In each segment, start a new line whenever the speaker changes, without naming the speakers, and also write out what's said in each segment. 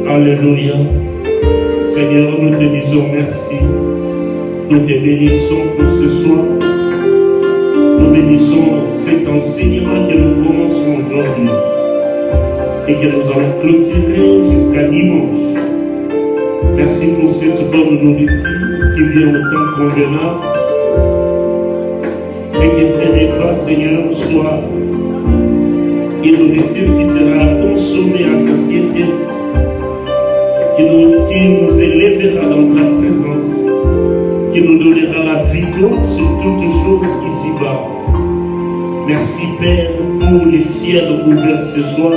Alléluia. Seigneur, nous te disons merci. Nous te bénissons pour ce soir. Nous bénissons cet enseignement que nous commençons aujourd'hui et que nous allons clôturer jusqu'à dimanche. Merci pour cette bonne nourriture qui vient au temps convenable. Et que ce repas, Seigneur, soit une nourriture qui sera consommée à satiété, qui nous élèvera dans ta présence, qui nous donnera la victoire sur toutes choses ici-bas. Merci Père pour les ciels ouverts ce soir.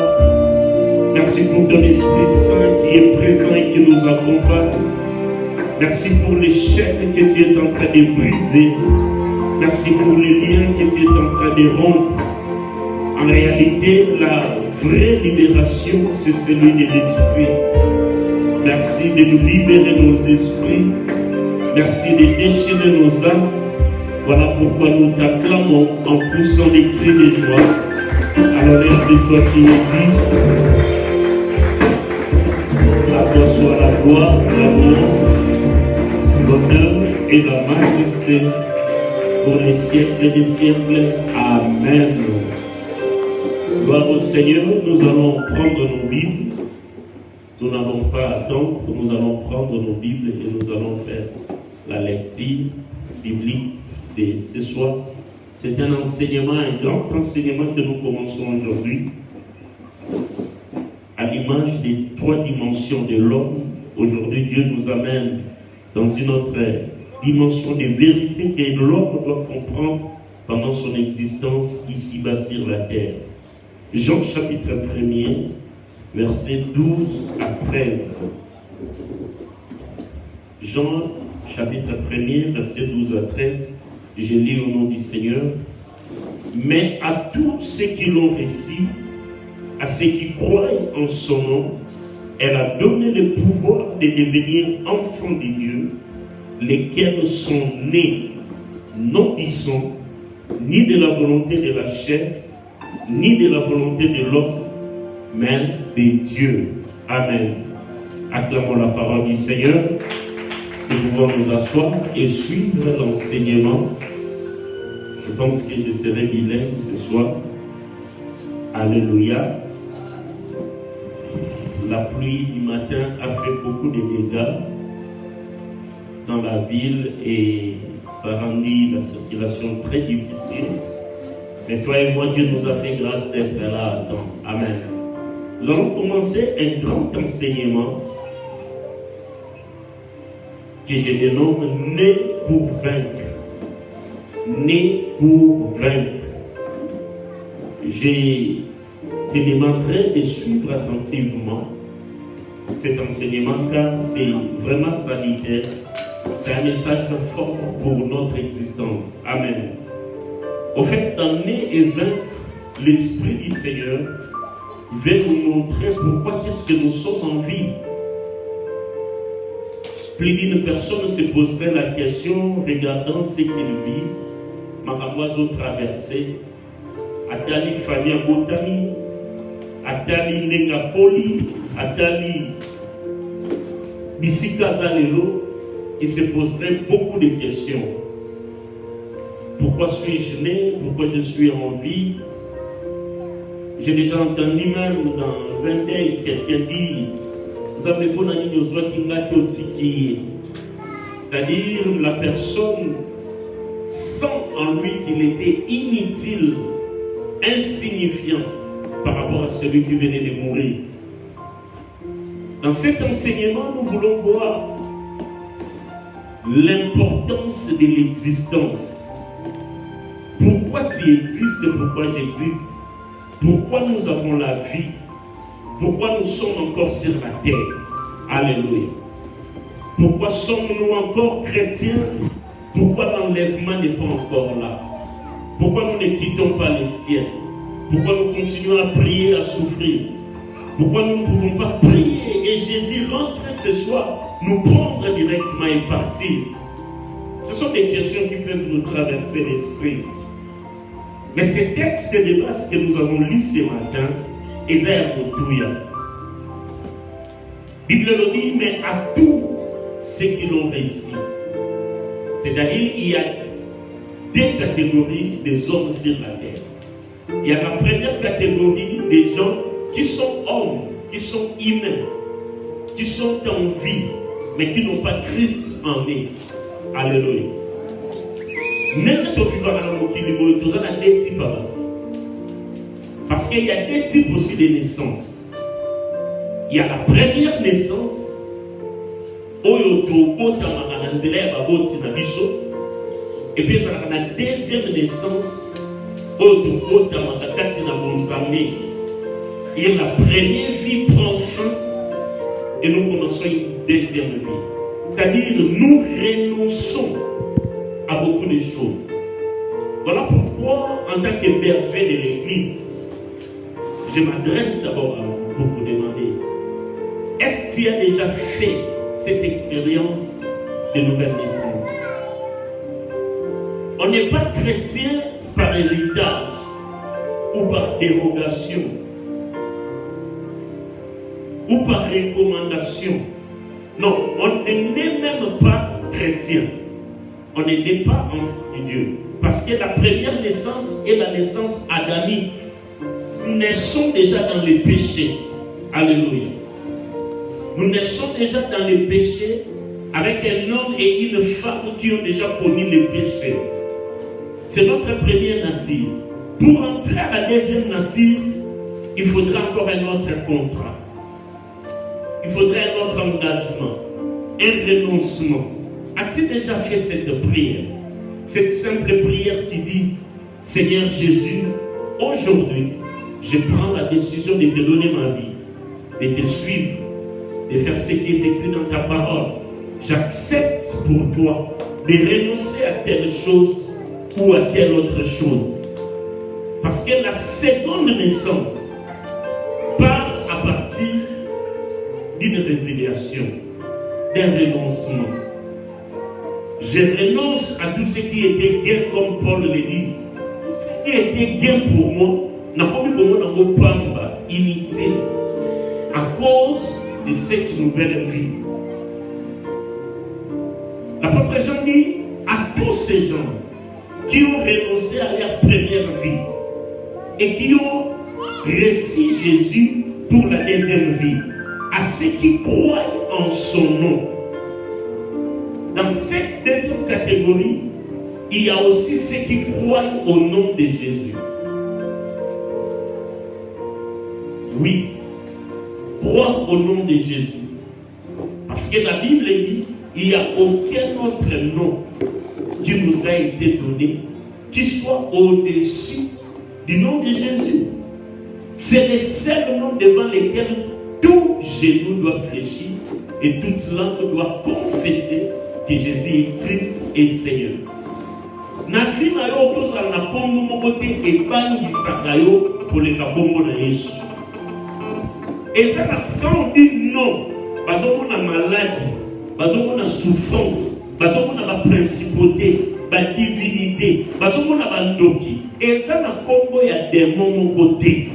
Merci pour ton Esprit Saint qui est présent et qui nous accompagne. Merci pour les chaînes que tu es en train de briser. Merci pour les liens que tu es en train de rompre. En réalité, la vraie libération, c'est celui de l'Esprit. Merci de nous libérer nos esprits. Merci de déchirer nos âmes. Voilà pourquoi nous t'acclamons en poussant les cris de joie à l'honneur de toi qui nous dis. À toi soit la gloire, l'amour, l'honneur et la majesté pour les siècles des siècles. Amen. Gloire au Seigneur, nous allons prendre nos Bibles. Nous n'allons pas attendre, nous allons prendre nos Bibles et nous allons faire la lecture biblique de ce soir. C'est un enseignement, un grand enseignement que nous commençons aujourd'hui. À l'image des trois dimensions de l'homme, aujourd'hui Dieu nous amène dans une autre dimension de vérité que l'homme doit comprendre pendant son existence ici-bas sur la terre. Jean chapitre 1er, versets 12 à 13. Jean chapitre 1er, versets 12 à 13. Je lis au nom du Seigneur. Mais à tous ceux qui l'ont reçu, à ceux qui croient en son nom, elle a donné le pouvoir de devenir enfants de Dieu, lesquels sont nés non du sang, ni de la volonté de la chair, ni de la volonté de l'homme, mais de Dieu. Amen. Acclamons la parole du Seigneur. Nous pouvons nous asseoir et suivre l'enseignement. Je pense que je serai bilingue ce soir. Alléluia. La pluie du matin a fait beaucoup de dégâts dans la ville et ça rendit la circulation très difficile. Mais toi et moi, Dieu nous a fait grâce d'être là. Amen. Nous allons commencer un grand enseignement que je dénomme Né pour vaincre. Né pour vaincre. Je te demanderai de suivre attentivement cet enseignement car c'est vraiment salutaire. C'est un message fort pour notre existence. Amen. Au fait, dans Né et vaincre, l'Esprit du Seigneur veut nous montrer pourquoi est-ce que nous sommes en vie. Plus d'une personne se poserait la question regardant ce qu'il vit. Maramoiseau traversé, Atali Fabien Botami, Atali Nengapoli, Atali Bissikazalelo, il se poserait beaucoup de questions. Pourquoi suis-je né? Pourquoi je suis en vie? J'ai déjà entendu même dans un deuil quelqu'un dire c'est-à-dire la personne sent en lui qu'il était inutile, insignifiant par rapport à celui qui venait de mourir. Dans cet enseignement, nous voulons voir l'importance de l'existence. Pourquoi tu existes, pourquoi j'existe, pourquoi nous avons la vie, pourquoi nous sommes encore sur la terre. Alléluia. Pourquoi sommes-nous encore chrétiens? Pourquoi l'enlèvement n'est pas encore là? Pourquoi nous ne quittons pas le ciel? Pourquoi nous continuons à prier, à souffrir? Pourquoi nous ne pouvons pas prier et Jésus rentre ce soir, nous prendre directement et partir? Ce sont des questions qui peuvent nous traverser l'esprit. Mais ces textes de base que nous avons lus ce matin, Esaïe Botouya. Bible nous dit, mais à tous ceux qui l'ont réussi. C'est-à-dire, il y a deux catégories des hommes sur la terre. Il y a la première catégorie des gens qui sont hommes, qui sont humains, qui sont en vie, mais qui n'ont pas Christ en eux. Alléluia. Parce qu'il y a deux types aussi de naissance. Il y a la première naissance, et puis il y a la deuxième naissance, et la première vie prend fin et nous commençons une deuxième vie. C'est-à-dire nous renonçons à beaucoup de choses. Voilà pourquoi, en tant que berger de l'Église, je m'adresse d'abord à vous pour vous demander, est-ce que tu as déjà fait cette expérience de nouvelle naissance? On n'est pas chrétien par héritage ou par dérogation ou par recommandation. Non, on n'est même pas chrétien. On n'est pas enfant de Dieu. Parce que la première naissance est la naissance adamique. Nous naissons déjà dans le péché. Alléluia. Nous naissons déjà dans le péché avec un homme et une femme qui ont déjà connu le péché. C'est notre première nature. Pour entrer à la deuxième nature, il faudra encore un autre contrat. Il faudra un autre engagement, un renoncement. As-tu déjà fait cette prière? Cette simple prière qui dit, Seigneur Jésus, aujourd'hui, je prends la décision de te donner ma vie, de te suivre, de faire ce qui est écrit dans ta parole. J'accepte pour toi de renoncer à telle chose ou à telle autre chose. Parce que la seconde naissance part à partir d'une résiliation, d'un renoncement. Je renonce à tout ce qui était gain, comme Paul le dit. Tout ce qui était gain pour moi, n'a pas pu pamba inutile à cause de cette nouvelle vie. L'apôtre Jean dit à tous ces gens qui ont renoncé à leur première vie et qui ont reçu Jésus pour la deuxième vie, à ceux qui croient en son nom. Dans cette deuxième catégorie, il y a aussi ceux qui croient au nom de Jésus. Oui, croire au nom de Jésus. Parce que la Bible dit, il n'y a aucun autre nom qui nous a été donné qui soit au-dessus du nom de Jésus. C'est le seul nom devant lequel tout genou doit fléchir et toute langue doit confesser que Jésus est Christ et Seigneur. Na vie na yo tozala na kombo moko te ebangisaka yo koleka kombo na Yesu. Et ça, quand on dit non, on a maladie, on a souffrance, on a la principauté, la divinité, on a la ndoki. Et ça, na kombo ya démon mon côté.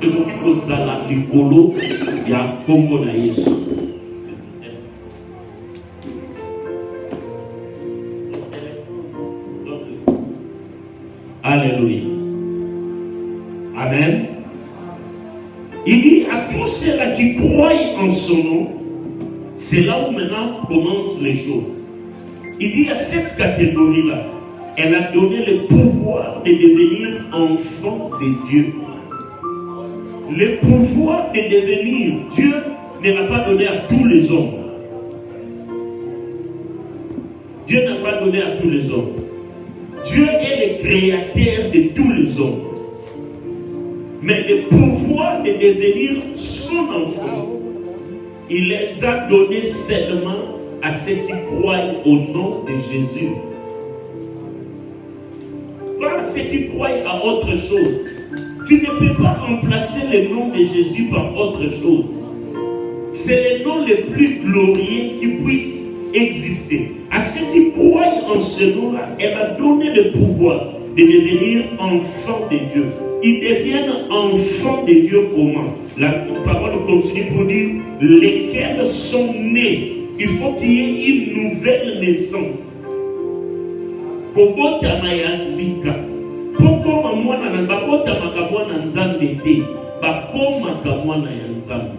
Et vous pouvez la likolo ya kombo na Yesu. Alléluia. Amen. Il dit à tous ceux-là qui croient en son nom, c'est là où maintenant commencent les choses. Il dit à cette catégorie-là, elle a donné le pouvoir de devenir enfant de Dieu. Le pouvoir de devenir Dieu ne l'a pas donné à tous les hommes. Dieu n'a pas donné à tous les hommes. Dieu est le créateur de tous les hommes. Mais le pouvoir de devenir son enfant, il les a donnés seulement à ceux qui croient au nom de Jésus. Pas à ceux qui croient à autre chose. Tu ne peux pas remplacer le nom de Jésus par autre chose. C'est le nom le plus glorieux qui puisse exister. À ceux qui croient en ce nom-là, elle a donné le pouvoir de devenir enfant de Dieu. Ils deviennent enfants de Dieu comment? La parole continue pour dire lesquels sont nés. Il faut qu'il y ait une nouvelle naissance. Kobota mayasika. Poko mwana na bakota makamwana nzambe te. Bakoma kamwana ya nzambe.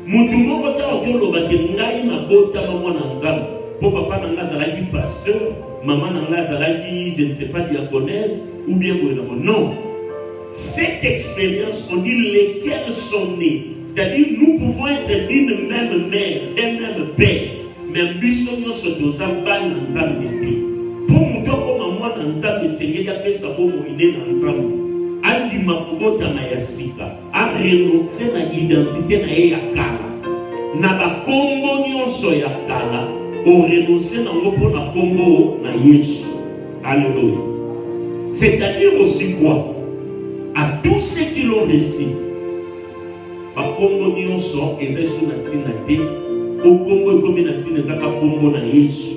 Mutu moko ta okoloba ke ngai na bota mwana nzambe. Po papa na nga zalaki pasteur, maman na nga zalaki je ne sais pas diaconesse ou bien non. Cette expérience, on dit lesquels sont nés. C'est-à-dire nous pouvons être d'une même mère, d'un même père, mais bisogno sotoza bana nzambe te. Pour mutoko mwana nzambe sengeli apesa ko moine na nzambe. Andi makobota na yasika, a renoncer na identité na ye ya kala. Na bakombo nyonso ya kala, o renoncer na ngo na kombo na Yesu. Alléluia. C'est-à-dire aussi quoi? À tous ceux qui l'ont reçu, bakombo nyonso eza sous na tina te, o kombo ekomi na tina ezaka kombo na Yesu.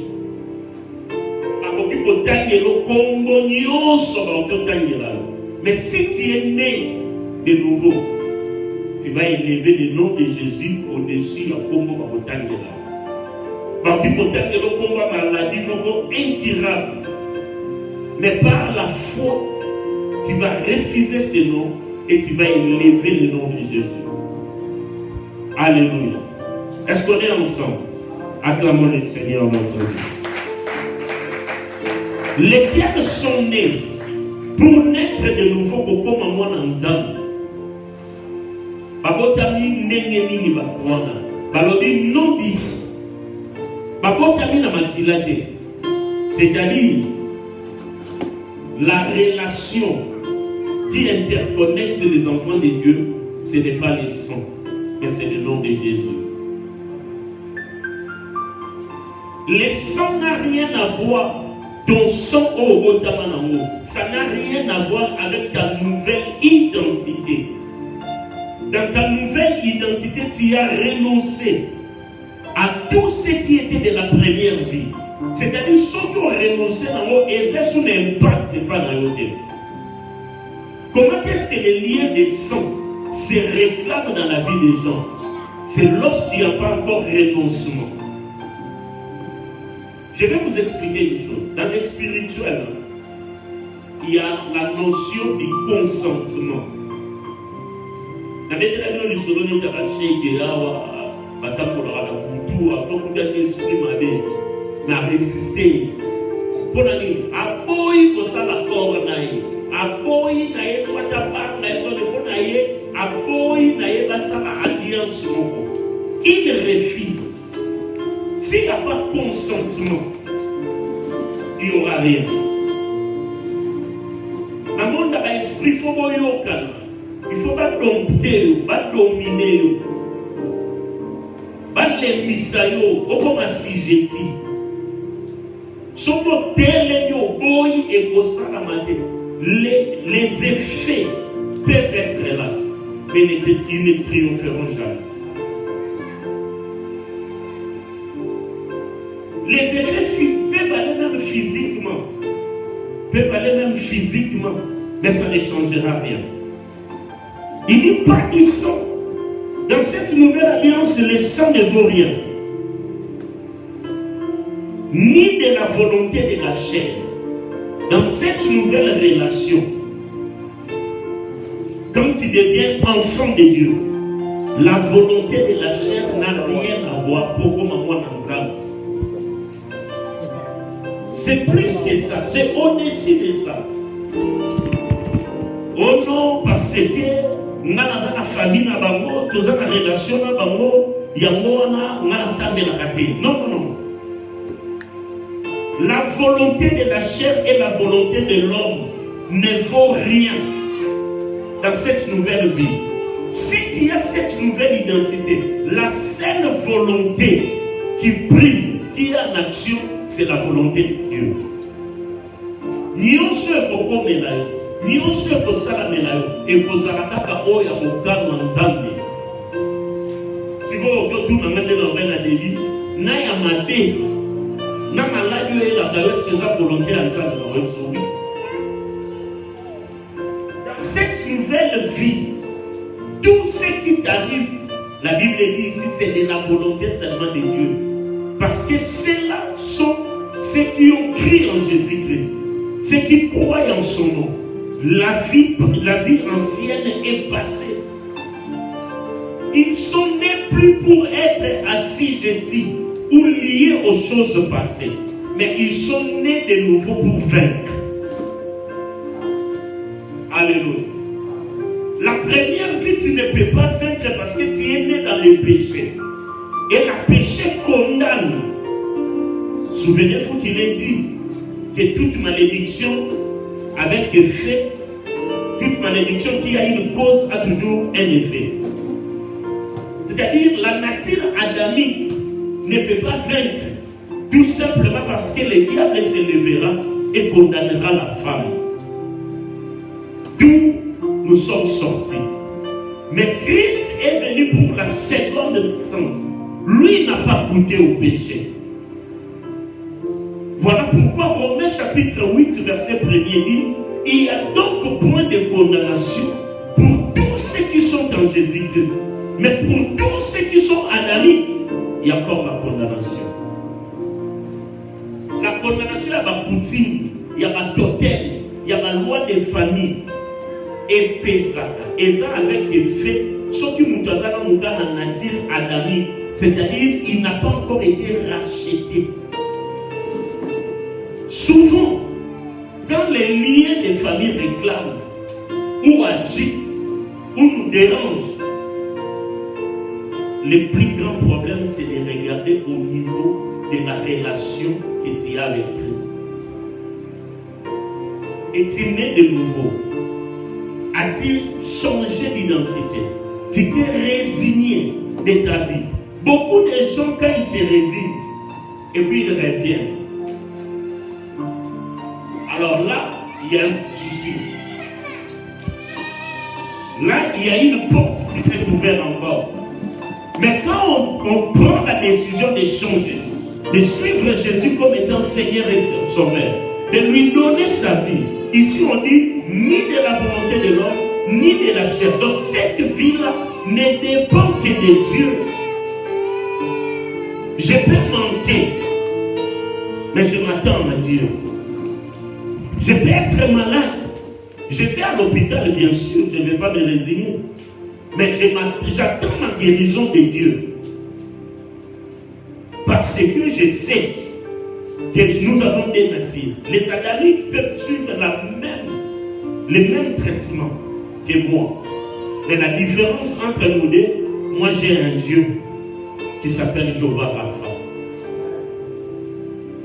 Bakoki kotangela kombo nyonso bakotangela. Mais si tu es né de nouveau, tu vas élever le nom de Jésus au-dessus de kombo bakotangela. Bakoki kotangela kombo maladie moko incurable. Mais par la foi, tu vas refuser ce nom et tu vas élever le nom de Jésus. Alléluia. Est-ce qu'on est ensemble? Acclamons le Seigneur notre Dieu. Lesquels sont nés pour naître de nouveau comme moi dans l'âme. Babotami nenge nini bakwana. Balobi non bis. Babotami na makilate. C'est-à-dire la relation qui interconnecte les enfants de Dieu, ce n'est pas le sang, mais c'est le nom de Jésus. Le sang n'a rien à voir. Ton sang au Rotamanamo, ça n'a rien à voir avec ta nouvelle identité. Dans ta nouvelle identité, tu as renoncé à tout ce qui était de la première vie. C'est-à-dire ceux qui ont renoncé dans l'eau, et ça son impact pas dans l'eau. Comment est-ce que les liens de sang se réclament dans la vie des gens? C'est lorsqu'il n'y a pas encore renoncement. Je vais vous expliquer une chose. Dans le spirituel, il y a la notion du consentement. Dans les terrains du solo, nous avons acheté des awa, batakola la couture, donc nous avons exprimé na résister. Pour aller à boy pour ça la corde naïe, à boy naïe pour ta part naïe sur le pont naïe, à boy naïe va ça la alliance moko. Il refuse. S'il n'y a pas de consentement, il n'y aura rien. Dans le monde de l'esprit, il faut pas il ne faut pas dompter, pas dominer, pas les misayo, comme assujetti. Souvent, les effets peuvent être là, mais ils ne triompheront jamais. Les effets peuvent aller même physiquement, mais ça ne changera rien. Il dit pas ils sont. Dans cette nouvelle alliance, le sang ne vaut rien. Ni de la volonté de la chair. Dans cette nouvelle relation, quand tu deviens enfant de Dieu, la volonté de la chair n'a rien à voir pour comment c'est plus que ça, c'est au-dessus de ça. Oh non, parce que nous avons la famille, nous avons la relation, nous avons non, non, non. La volonté de la chair et la volonté de l'homme ne vaut rien dans cette nouvelle vie. Si tu as cette nouvelle identité, la seule volonté qui prime, qui est en action, c'est la volonté de Dieu. Nous sommes nyonso ekosalamela yo ekozala kaka oyo ya mokano ya Nzambe. Sikoyo okotuna nga nde na na debi na ya mabe na maladi oyo elaka yo eske eza volonté ya Nzambe na oyo. Dans cette nouvelle vie, tout ce qui t'arrive, la Bible dit ici, c'est de la volonté seulement de Dieu. Parce que ceux-là sont ceux qui ont cru en Jésus-Christ, ceux qui croient en son nom. La vie ancienne est passée. Ils sont nés plus pour être assujettis ou liés aux choses passées, mais ils sont nés de nouveau pour vaincre. Alléluia. La première vie, tu ne peux pas vaincre parce que tu es né dans le péché. Et le péché condamne. Souvenez-vous qu'il est dit que toute malédiction avec effet, toute malédiction qui a une cause a toujours un effet. C'est-à-dire la nature adamique ne peut pas vaincre, tout simplement parce que le diable se lèvera et condamnera la femme. D'où nous sommes sortis. Mais Christ est venu pour la seconde naissance. Lui n'a pas goûté au péché. Voilà pourquoi Romains chapitre 8 verset 1er dit: il y a donc point de condamnation pour tous ceux qui sont en Jésus-Christ. Mais pour tous ceux qui sont adamiques, il y a encore la condamnation. La condamnation, il y a la poutine, il y a la totem, il y a la loi des familles. Et pesaka. Et ça avec des faits, ceux qui nous ont dans la nature adamique, c'est-à-dire il n'a pas encore été racheté. Souvent, quand les liens des familles réclament, ou agitent, ou nous dérangent, le plus grand problème, c'est de regarder au niveau de la relation que tu as avec Christ. Es-tu né de nouveau? As-tu changé d'identité? Tu t'es résigné de ta vie. Beaucoup de gens, quand ils se résignent, et puis ils reviennent. Alors là, il y a un souci. Là, il y a une porte qui s'est ouverte encore. Mais quand on prend la décision de changer, de suivre Jésus comme étant Seigneur et Sauveur, de lui donner sa vie, ici on dit ni de la volonté de l'homme, ni de la chair. Donc cette vie-là ne dépend que de Dieu. Je peux manquer, mais je m'attends à Dieu. Je peux être malade. Je vais à l'hôpital, bien sûr, je ne vais pas me résigner. Mais j'attends ma guérison de Dieu. Parce que je sais que nous avons des natures. Les adamites peuvent suivre le même traitement que moi. Mais la différence entre nous deux, moi j'ai un Dieu qui s'appelle Jéhovah Rapha.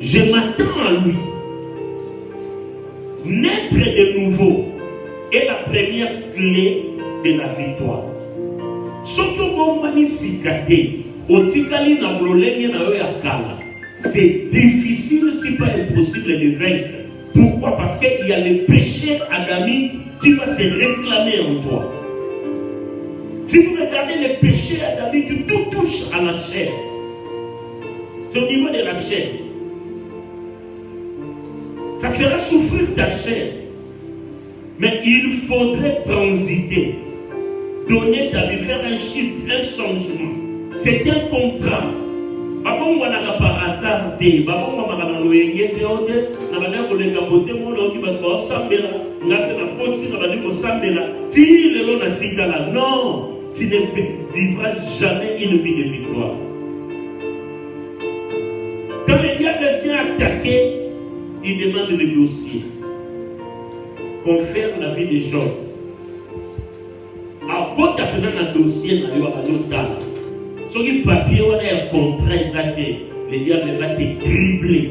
Je m'attends à lui. Naître de nouveau est la première clé de la victoire. C'est difficile, si pas impossible de vaincre. Pourquoi? Parce qu'il y a le péché adamique qui va se réclamer en toi. Si vous regardez le péché adamique, tout touche à la chair. C'est au niveau de la chair. Ça fera souffrir ta chair. Mais il faudrait transiter. Donner ta vie, faire un shift, un changement. C'est un contrat. Babon wana par hasard te, babon mama na loyenge te ote, na bana kolenga bote mo lo ki ba ko sambela, ngate na poti na bana ko sambela, ti lelo na tingala. Non, tu ne vivras jamais une vie de victoire. Quand le diable vient attaquer, il demande le dossier. Confère la vie des gens. Alors, quand tu as un dossier, tu as un sur le papier, on a un contrat exact. Le diable va te tripler.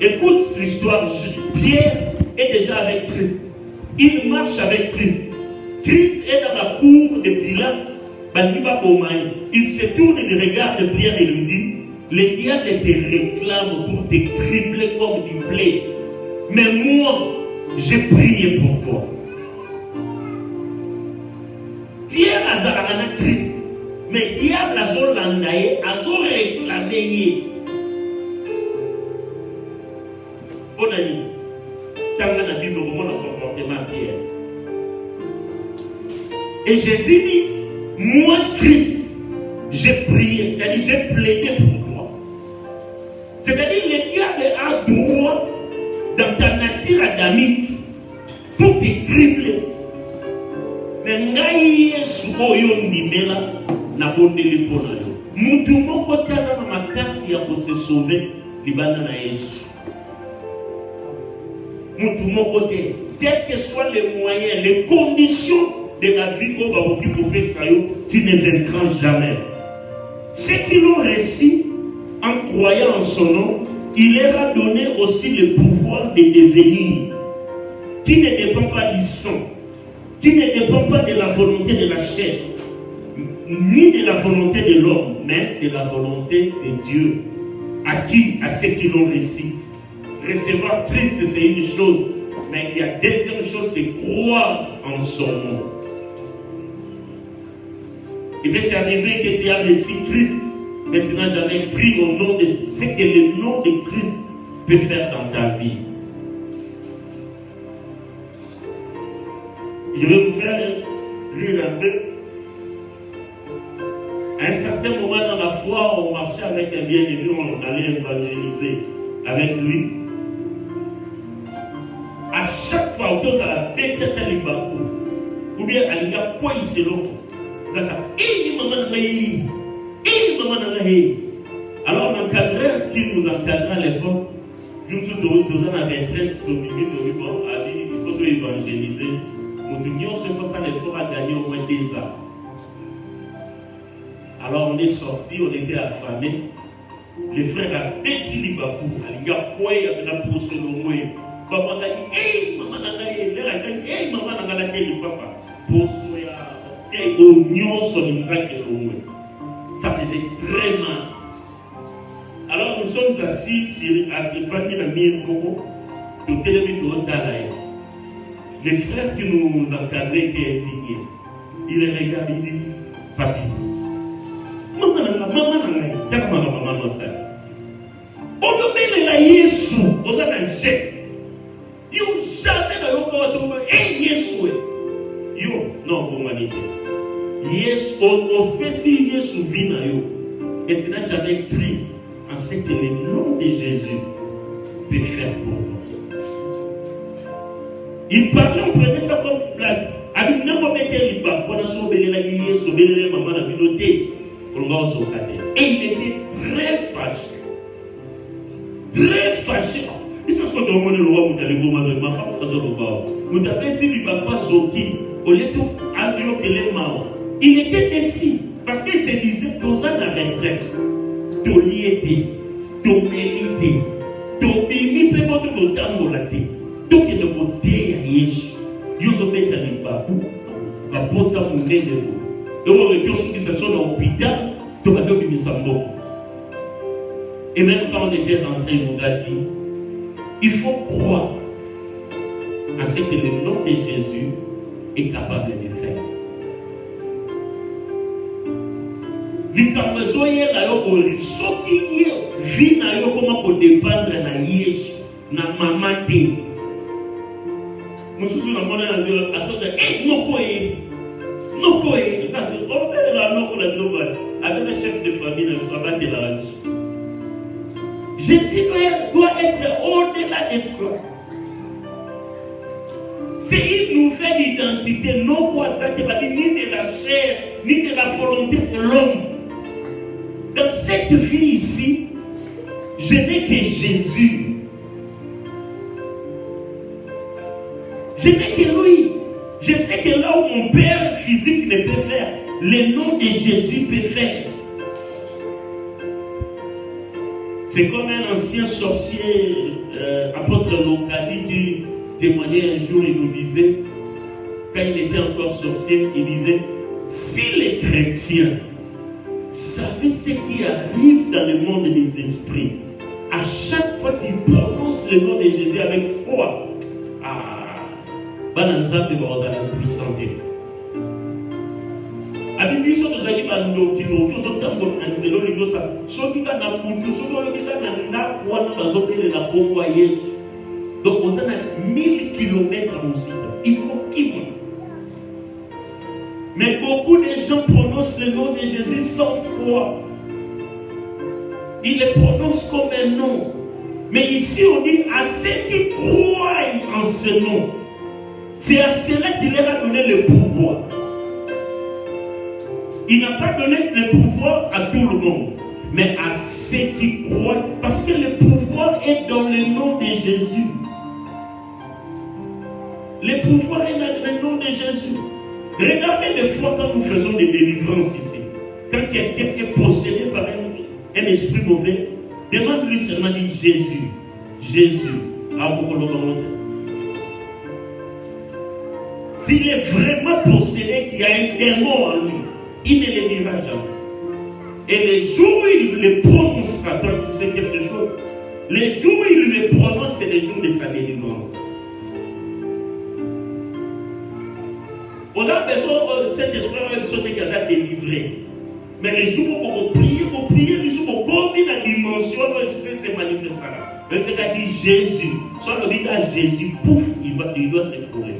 Écoute l'histoire. Pierre est déjà avec Christ. Il marche avec Christ. Christ est dans la cour de Pilate. Il se tourne et regarde Pierre et lui dit: le diable te réclame pour te tripler comme du blé. Mais moi, j'ai prié pour toi. Pierre a zalana Christ. Mais diable a zolandaye, a zo réclamé. Bon ami, tant que la Bible comment le comportement Pierre. Et Jésus dit: moi Christ, j'ai prié, c'est-à-dire j'ai plaidé pour toi. C'est-à-dire le diable a droit dans ta nature adamique pour te cribler. Mais ngai sukoyo ndimela na bondeli pona yo. Mutu moko taza na makasi ya ko se sauver libanda na Yesu. Mutu moko te, quels que soient les moyens, les conditions de la vie qu'on va occuper ça yo, tu ne vaincras jamais. Ceux qui l'ont réussi en croyant en son nom, il leur a donné aussi le pouvoir de devenir, qui ne dépend pas du sang, qui ne dépend pas de la volonté de la chair, ni de la volonté de l'homme, mais de la volonté de Dieu. À qui? À ceux qui l'ont réussi. Recevoir Christ, c'est une chose, mais il y a deuxième chose, c'est croire en son nom. Il peut t'arriver que tu as réussi Christ, mais tu n'as jamais pris au nom de ce que le nom de Christ peut faire dans ta vie. Je vais vous faire lire un peu. À un certain moment dans la foi, on marchait avec un bien-aimé, on allait évangéliser avec lui. À chaque fois, autour de la bête, c'était le bateau. Ou bien, il y a quoi ici, l'autre. Alors, l'encadreur qui nous encadrait à l'époque, je me suis dit, on avait un train qui il faut évangéliser. Nous se fait ça l'effort à gagner au moins 2 ans. Alors on est sortis, on était affamés. Les frères ont pété les babous. Il y a quoi, il y a la pousse au moins. Papa a dit: hey, maman n'a pas dit, hey, maman n'a pas dit, papa. Pousse et oignon sur une vague au moins. Ça faisait très mal. Alors nous sommes assis sur la partie de la mire Coco, nous télévisons dans la. Les frères qui nous encadraient étaient indignés. Il les regarde, il dit: papi, maman ngai, taka maman ça. Odobelela Yesu, ozana jet. Yo jamais na yo ko to Yesu. Yo non pour humanité. Yes, on fait si Yesu vit na yo. Et tu n'as jamais cru en ce que le nom de Jésus peut faire pour nous. Il parlait, on prenait ça comme blague. Avec n'importe quel livre, on a sauvé la guillemets, sauvé les mamans, la communauté, on va au sauver. Et il était très fâché. Très fâché. Il faut que tu aies le roi, vous allez vous demander, ma femme, vous avez dit, il ne va pas sauver. Au lieu de il était déçu. Parce qu'il se disait, dans un retraite, ton liété, ton mérité, ton béni, peut être ton temps de la tête. Donc, il y a le côté à Yesu. Nous avons été à l'Ibabou, à Bota Moundé de vous. Et on aurait pu se dire, dans l'hôpital, tout va devenir Sambo. Et même quand on était rentré, il nous a dit, il faut croire à ce que le nom de Jésus est capable de faire. Likambo zoye na yo ko soki ye vi na yo koma ko dépendre na Yesu na mama te. Mususu na mona na yo asoda noko e on peut la noko la global avec le chef de famille na sabbat de la Jésus doit être au-delà de ça. C'est une nouvelle identité, non quoi ça qui va ni de la chair, ni de la volonté de l'homme. Dans cette vie ici, je n'ai que Jésus. Je n'ai que lui. Je sais que là où mon père physique ne peut faire, le nom de Jésus peut faire. C'est comme un ancien sorcier, apôtre Locali, qui témoignait un jour, il nous disait, quand il était encore sorcier, il disait, si les chrétiens savaient ce qui arrive dans le monde des esprits, à chaque fois qu'ils prononcent le nom de Jésus avec foi, Bananzate va aux âmes puissantes. Avec lui, nous avons dit que nous avons anzelo ligosa. Soki ka na mutu, soki ka na na wana bazopele la Congo Yesu. Donc on a 1000 km à Moussita. Il faut qu'il. Mais beaucoup de gens prononcent le nom de Jésus sans foi. Ils le prononcent comme un nom. Mais ici on dit à ceux qui croient en ce nom. C'est à cela qu'il leur a donné le pouvoir. Il n'a pas donné le pouvoir à tout le monde, mais à ceux qui croient, parce que le pouvoir est dans le nom de Jésus. Le pouvoir est dans le nom de Jésus. Regardez des fois quand nous faisons des délivrances ici, quand quelqu'un est possédé par un esprit mauvais, demande-lui seulement dit Jésus. Jésus. S'il est vraiment possédé, qu'il y a un démon en lui, il ne le dira jamais. Et les jours où il le prononcera, quand c'est quelque chose, les jours où il le prononce, c'est les jours de sa délivrance. On a besoin de cet esprit avec ce qui a délivré. Mais les jours où on prie, les jours où on combine la dimension de l'esprit se manifestera. Mais c'est qu'à dire Jésus, soit le dit à Jésus, pouf, il doit se trouver.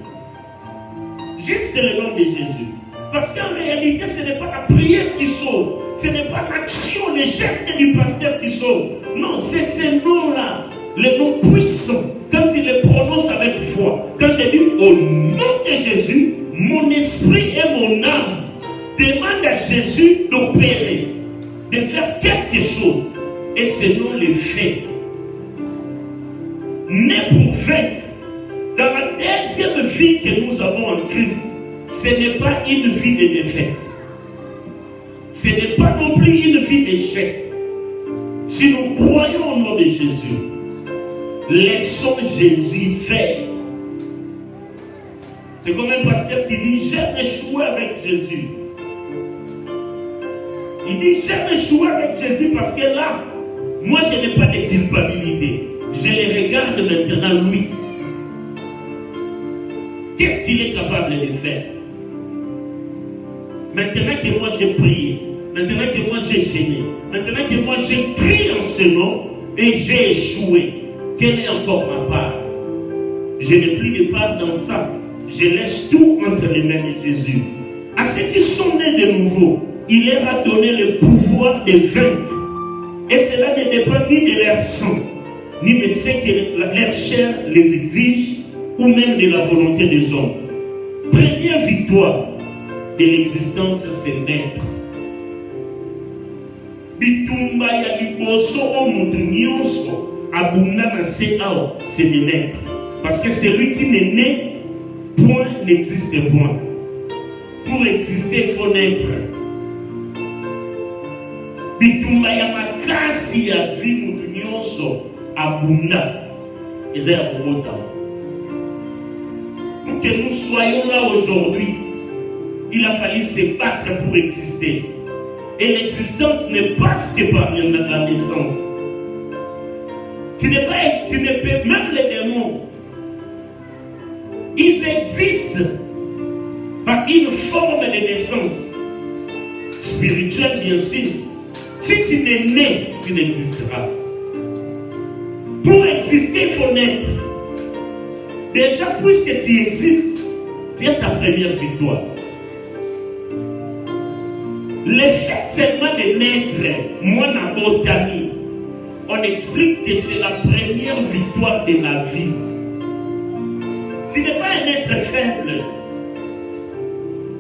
Juste le nom de Jésus. Parce qu'en réalité, ce n'est pas la prière qui sauve. Ce n'est pas l'action, les gestes du pasteur qui sauve. Non, c'est ce nom-là. Le nom puissant. Quand il le prononce avec foi. Quand j'ai dit au nom de Jésus, mon esprit et mon âme demandent à Jésus d'opérer, de faire quelque chose. Et ce nom le fait. Né pour vaincre. Dans la deuxième vie que nous avons en Christ, ce n'est pas une vie de défaite. Ce n'est pas non plus une vie d'échec. Si nous croyons au nom de Jésus, laissons Jésus faire. C'est comme un pasteur qui dit, j'ai échoué avec Jésus. Il dit, j'ai échoué avec Jésus parce que là, moi je n'ai pas de culpabilité. Je le regarde maintenant lui. Qu'est-ce qu'il est capable de faire? Maintenant que moi j'ai prié, Maintenant que moi j'ai gêné, maintenant que moi j'ai crié en ce nom et j'ai échoué, quelle est encore ma part? Je n'ai plus de part dans ça. Je laisse tout entre les mains de Jésus. À ceux qui sont nés de nouveau, il leur a donné le pouvoir de vaincre. Et cela ne dépend ni de leur sang, ni de ce que leur chair les exige, ou même de la volonté des hommes. Première victoire de l'existence, c'est naître. Bitumba ya liboso o mutu nyonso abunda na se ao, c'est de naître. Parce que celui qui n'est né, point n'existe point. Pour exister, il faut naître. Bitumba ya makasi ya vie mutu nyonso abunda. Eza ya kobota. Pour que nous soyons là aujourd'hui, il a fallu se battre pour exister. Et l'existence n'est pas ce que par la naissance. Tu ne peux, même les démons, ils existent par une forme de naissance spirituelle, bien sûr. Si tu n'es né, tu n'existeras. Pour exister, il faut naître. Déjà, puisque tu existes, tu as ta première victoire. Le fait seulement de naître, moi, Nabotami, on explique que c'est la première victoire de la vie. Tu n'es pas un être faible.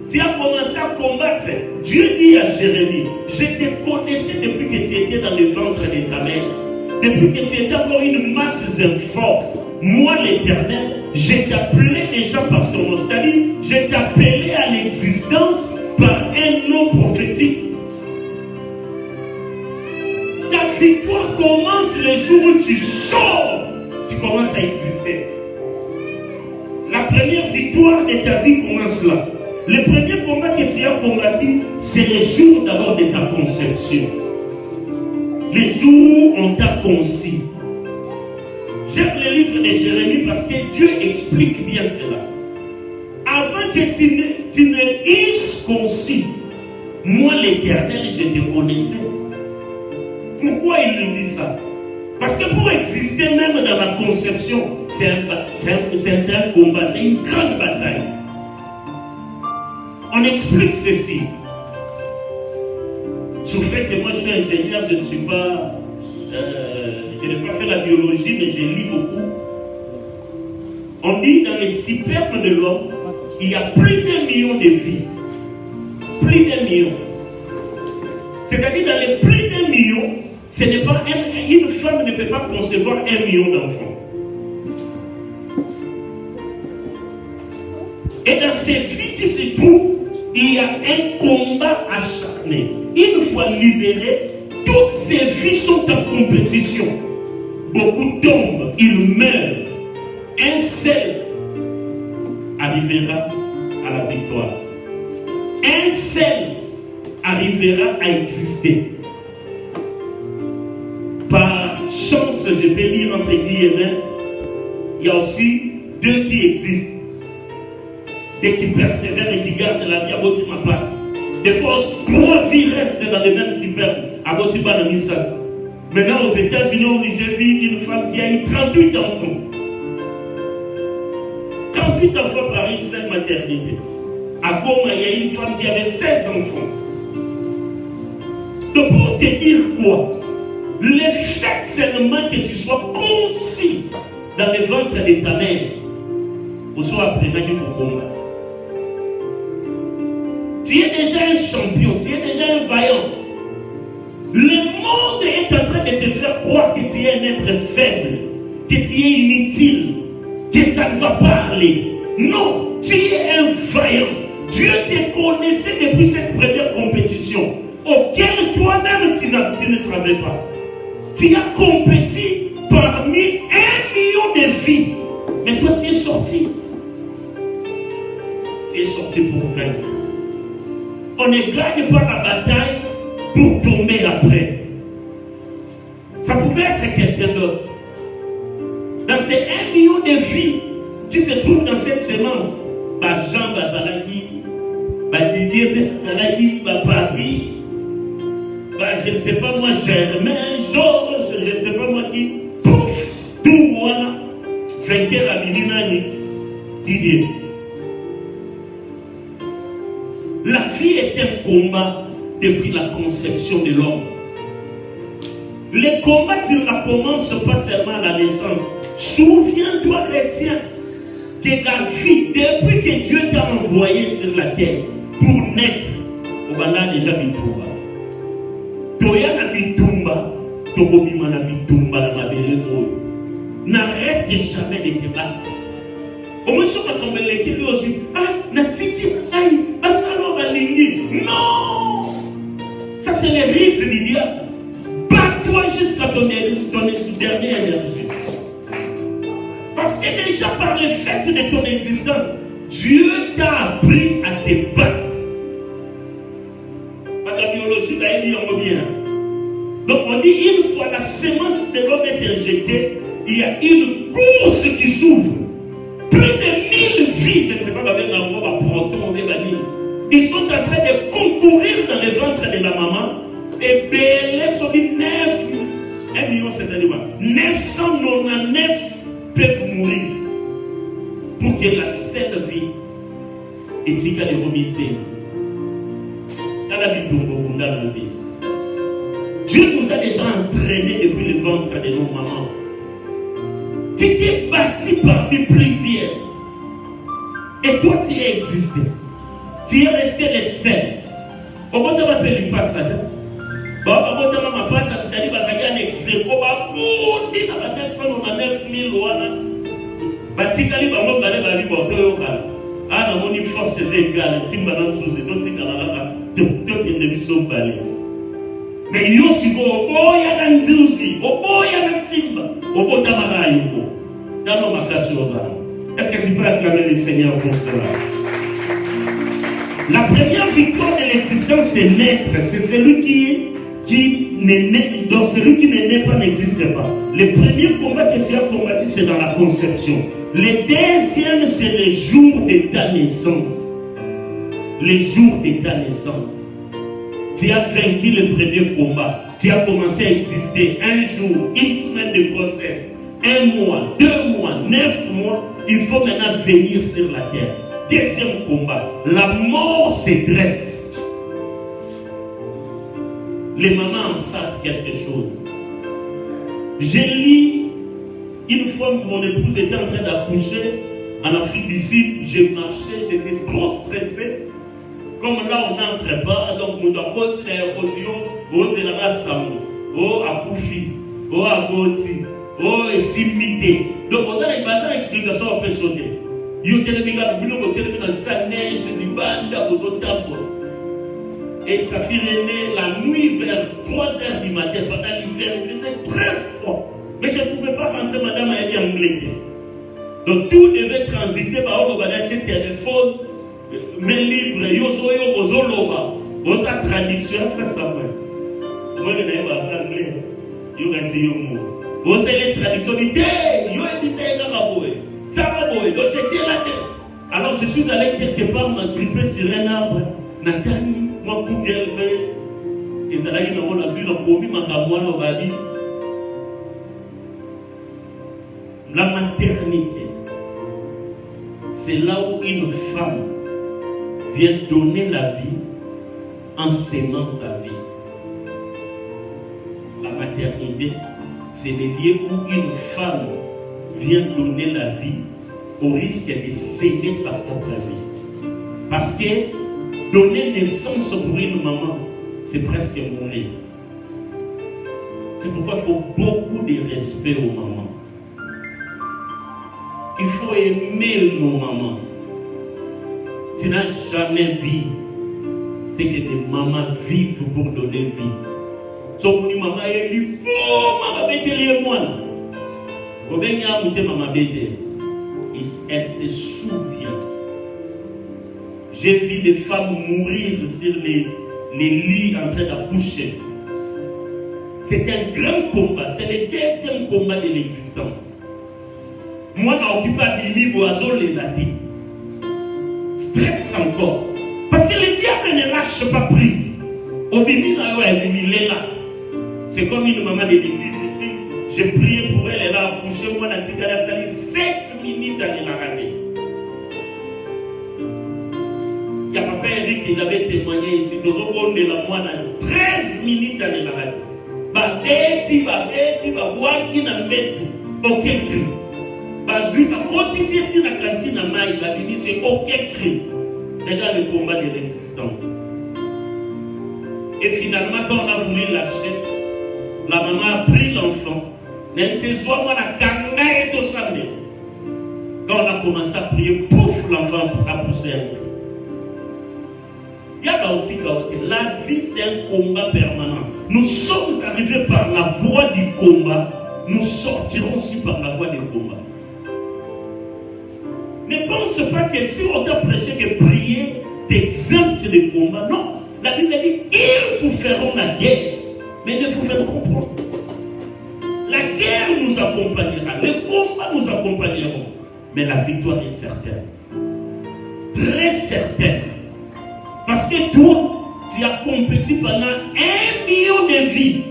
Tu as commencé à combattre. Dieu dit à Jérémie, je te connaissais depuis que tu étais dans le ventre de ta mère. Depuis que tu étais encore une masse informe. Moi, l'Éternel, je t'appelais déjà par ton nom. C'est-à-dire, je t'appelais à l'existence par un nom prophétique. Ta victoire commence le jour où tu sors. Tu commences à exister. La première victoire de ta vie commence là. Le premier combat que tu as combattu, c'est le jour d'abord de ta conception. Le jour où on t'a conçu. J'aime le livre de Jérémie parce que Dieu explique bien cela. Avant que tu ne eusses conçu, moi l'Éternel, je te connaissais. Pourquoi il nous dit ça? Parce que pour exister même dans la conception, c'est un combat, c'est une grande bataille. On explique ceci. Sous fait que moi je suis ingénieur, je ne suis pas... je n'ai pas fait la biologie, mais je lis beaucoup. On dit dans les spermes de l'homme, il y a plus d'1 million de vies. Plus d'1 million. C'est-à-dire dans les plus d'1 million, ce n'est pas une femme ne peut pas concevoir 1 million d'enfants. Et dans ces vies qui se trouvent, il y a un combat acharné. Une fois libérés, toutes ces vies sont en compétition. Beaucoup tombent, ils meurent. Un seul arrivera à la victoire. Un seul arrivera à exister. Par chance, je peux dire entre guillemets, il y a aussi 2 qui existent. Et qui persévèrent et qui gardent la vie à votre passe. Des fois, 3 vies restent dans les mêmes spermes à votre passe. Maintenant, aux États-Unis, j'ai vu une femme qui a eu 38 enfants. 38 enfants par une seule maternité. À Goma, il y a une femme qui avait 16 enfants. Donc, pour te dire quoi? Le fait seulement que tu sois conçu dans le ventre de ta mère, vous soyez apprenant pour combattre. Tu es déjà un champion, tu es déjà un vaillant. Le monde est en train de te faire croire que tu es un être faible, que tu es inutile, que ça ne va pas aller. Non, tu es un vaillant. Dieu te connaissait depuis cette première compétition, auquel toi-même tu ne savais pas. Tu as compétit parmi 1 million de vies, mais toi tu es sorti. Tu es sorti pour vaincre. On ne gagne pas la bataille pour tomber après. Ça pouvait être quelqu'un d'autre. Dans ces 1 million de vies qui se trouvent dans cette sémence, Jean Bazalaki, Didier Bazalaki, Paris, je ne sais pas moi, Germain, Georges, je ne sais pas moi qui, pouf, tout voilà, vainqueur à Bilinani, Didier. La vie est un combat depuis la conception de l'homme. Les combats, tu ne commences pas seulement à la naissance. Souviens-toi, retiens, que la vie, depuis que Dieu t'a envoyé sur la terre pour naître, on a déjà bitumba. Toya na bitumba, tokobima na bitumba na mabele oyo. N'arrête jamais de te battre. Au moins, si on tombe les kilos aussi, ah, natiki, aïe, asalo balingi. Non! Ça, c'est les risques du diable. Bats-toi jusqu'à ton dernière énergie. Parce que déjà par le fait de ton existence, Dieu t'a appris à te battre. La biologie va dire bien. Donc on dit une fois la semence de l'homme est injectée, il y a une course qui s'ouvre. Plus de 1000 vies, je ne sais pas avec l'amour à proton, ils sont en train de concourir dans le ventre de la maman. Et Bélène sont dit 1 million, c'est-à-dire 999 peuvent mourir pour que la seule vie est égale de remiser. Dans la vie de dans la vie. Dieu nous a déjà entraînés depuis le ventre de nos mamans. Tu t'es bâti parmi plusieurs. Et toi, tu as existé. Tu es resté le seul. Comment tu m'appelles pas ça? Comment tu m'appelles pas ça? C'est-à-dire que tu as un exéco. Tu as 999 000 wana. Batikali bango bale bali boto yoka. Ah na moni force égale. Timba na tsuzi. Donc tu kalala. Tu ne biso bale. Mais yo siko oboya na nziuzi. Oboya na timba. Obota marayo. Dans nos makachi ozana. Est-ce que tu peux acclamer le Seigneur pour cela? La première victoire de l'existence, c'est naître. C'est celui qui n'est né, donc celui qui n'est né pas n'existe pas. Le premier combat que tu as combattu, c'est dans la conception. Le deuxième, c'est le jour de ta naissance. Le jour de ta naissance. Tu as vaincu le premier combat. Tu as commencé à exister un jour, une semaine de grossesse, 1 mois, 2 mois, 9 mois. Il faut maintenant venir sur la terre. Deuxième combat, la mort se dresse. Les mamans en savent quelque chose. J'ai lu, une fois mon épouse était en train d'accoucher en Afrique du Sud, j'ai marché, j'étais trop stressé. Comme là on n'entre pas, donc on doit continuer à continuer, on la samu, on a couché, on a goti, on est simité. Donc on a une explication, on peut sauter. Yo télémina biloko télémina sa neige libanda aux tempo. Et sa fille est née la nuit vers 3h du matin pendant l'hiver, il faisait très froid. Mais je ne pouvais pas rentrer, madame a été en Angleterre. Donc tout devait transiter par le téléphone, mais libre, yoso yo ozoloba, osa traduction très simple. Moi je n'ai pas anglais, yo reste yo mo. Osa les traductions dit yo et dit c'est dans la boue. Ça va boue, donc j'étais là. Alors je suis allé quelque part m'agripper sur un arbre. Natani, moi pour guerre, et ça là il a vu la commis makamwana babi. La maternité, c'est là où une femme vient donner la vie en s'aimant sa vie. La maternité, c'est le lieu où une femme vient donner la vie au risque de s'aimer sa propre vie. Parce que donner naissance pour une maman, c'est presque mourir. C'est pourquoi il faut beaucoup de respect aux mamans. Il faut aimer nos mamans. Tu n'as jamais vu ce que des mamans vivent pour donner vie. Sauf que maman est dit, oh, maman bête, moi. Elle se souvient. J'ai vu des femmes mourir sur les lits en train d'accoucher. C'est un grand combat. C'est le deuxième combat de l'existence. Moi, je n'occupe pas de livres oiseaux les datés. Stress encore. Parce que le diable ne lâche pas prise. C'est comme une maman de l'église ici. J'ai prié pour elle, elle a accouché. Moi, elle a sali 7 minutes dans la radio. Il y a papa Eric qui avait témoigné ici. Nous avons de la moine 13 minutes dans la radio. Babeti, waki na mbetu. Aucun cri. Bazuka, quand il s'est dit la cantine à maï, la Bible, c'est aucun cri. Regarde le combat de l'existence. Et finalement, quand on a voulu lâcher, la maman a pris l'enfant. Mais c'est soit moi la kanga et tout ça. Quand on a commencé à prier, pouf, l'enfant a poussé un cri. La vie, c'est un combat permanent. Nous sommes arrivés par la voie du combat. Nous sortirons aussi par la voie du combat. Ne pense pas que si on t'a prêché que prier t'exempte des combats. Non. La Bible dit, ils vous feront la guerre, mais ne vous feront comprendre. La guerre nous accompagnera, le combat nous accompagneront, mais la victoire est certaine. Très certaine. Parce que toi, tu as compétit pendant 1 million de vies.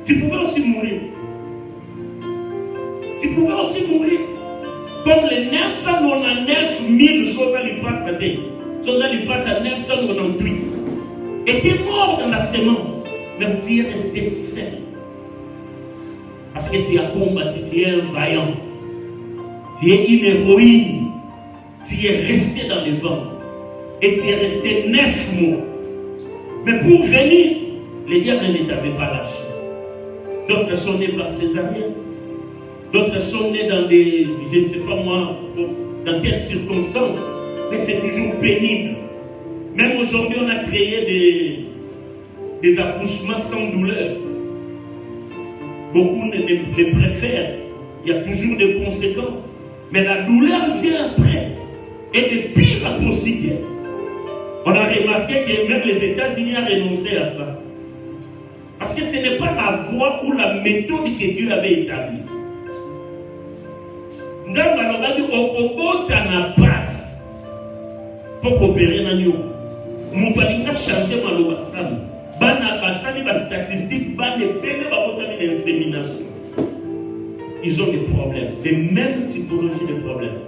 Tu pouvais aussi mourir. Tu pouvais aussi mourir. Comme les 999 000 choses à l'espace à Dieu. Choses à l'espace à 998. Et tu es mort dans la sémence. Mais tu es resté seul. Parce que tu as combattu, tu es un vaillant. Tu es une héroïne. Tu es resté dans le ventre. Et tu es resté 9 mois. Mais pour venir, les diables ne t'avaient pas lâché. D'autres sont nés par césarienne. D'autres sont nés dans des, je ne sais pas moi, dans quelles circonstances. Mais c'est toujours pénible. Même aujourd'hui, on a créé des accouchements sans douleur. Beaucoup les préfèrent. Il y a toujours des conséquences. Mais la douleur vient après. Et de pire atrocité. On a remarqué que même les États-Unis ont renoncé à ça. Parce que ce n'est pas la voie ou la méthode que Dieu avait établie. Dans la loi, on a passe pour coopérer dans nous. Mon pari a changé ma loi. Les statistiques, les insémination. Ils ont des problèmes, les mêmes typologies de problèmes.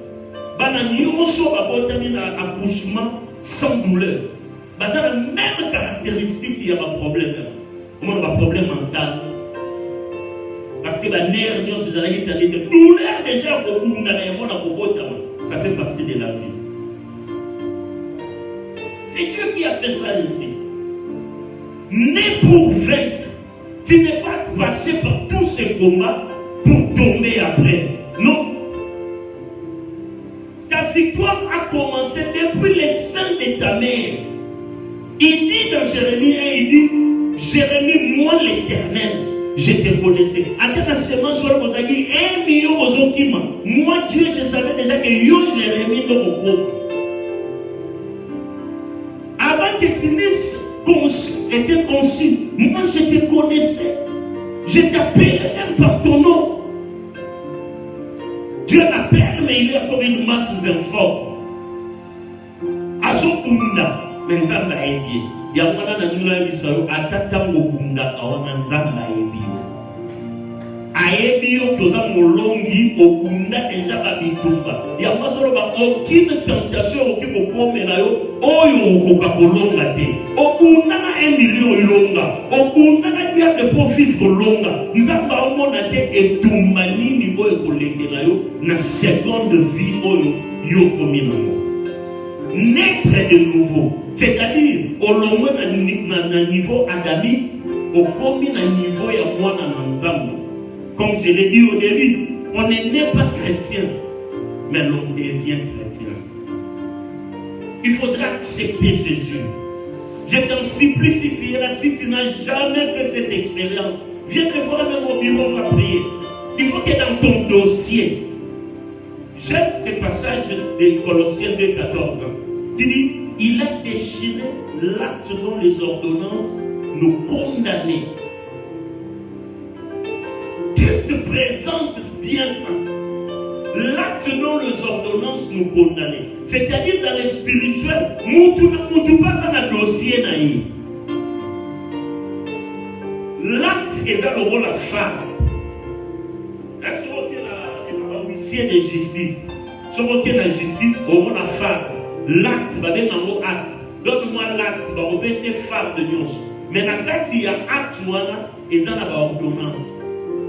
Ils ont un accouchement sans douleur. Ils ont la même caractéristique qu'il y a un problème. Comment on a un problème mental? Parce que la nerf, douleur déjà, ça fait partie de la vie. C'est Dieu qui a fait ça ici. Né pour vaincre. Tu n'es pas passé par tous ces combats pour tomber après. Non. Ta victoire a commencé depuis les seins de ta mère. Il dit dans Jérémie 1, il dit, Jérémie, moi l'Éternel, je te connaissais. À ta semence, sur le 1 million aux autres. Moi, Dieu, je savais déjà que yo Jérémie dans mon corps. Avant que tu naisses, était conçu. Moi, je te connaissais. Je t'appelle même par ton nom. Dieu l'appelle, mais il est comme une masse d'informes. Azokunda, mais Nzamba a aidé. Il y a un moment où il atata mokunda awana Nzamba aebio toza molongi okunda déjà babitumba. Il y a aucune tentation qui peut comme là oyo okoka kolonga te. Okunda na 1 million ilonga. Okunda na dia de profit kolonga. Nzamba omona te etumba nini oyo kolengela yo na seconde vie oyo yo kominango. Naître de nouveau, c'est-à-dire au long na niveau adamique, au commis na niveau ya mwana na Nzambe. Comme je l'ai dit au début, on n'est pas chrétien, mais l'on devient chrétien. Il faudra accepter Jésus. Je t'en supplie, si tu es là, si tu n'as jamais fait cette expérience, viens te voir même au bureau, on va prier. Il faut que dans ton dossier, j'aime ce passage de Colossiens 2,14, qui dit, il a déchiré l'acte dont les ordonnances nous condamnaient. Christ présente bien ça. L'acte dont les ordonnances nous condamnaient. C'est-à-dire dans le spirituel, nous ne pas dans le dossier. l'acte est un rôle à faire. Est-ce que la huissier de justice, ce que la justice, au rôle à faire, l'acte va être un acte. Donne-moi l'acte, va repasser faire de Dieu. Mais la carte, il y a acte, et ça n'a pas ordonnance.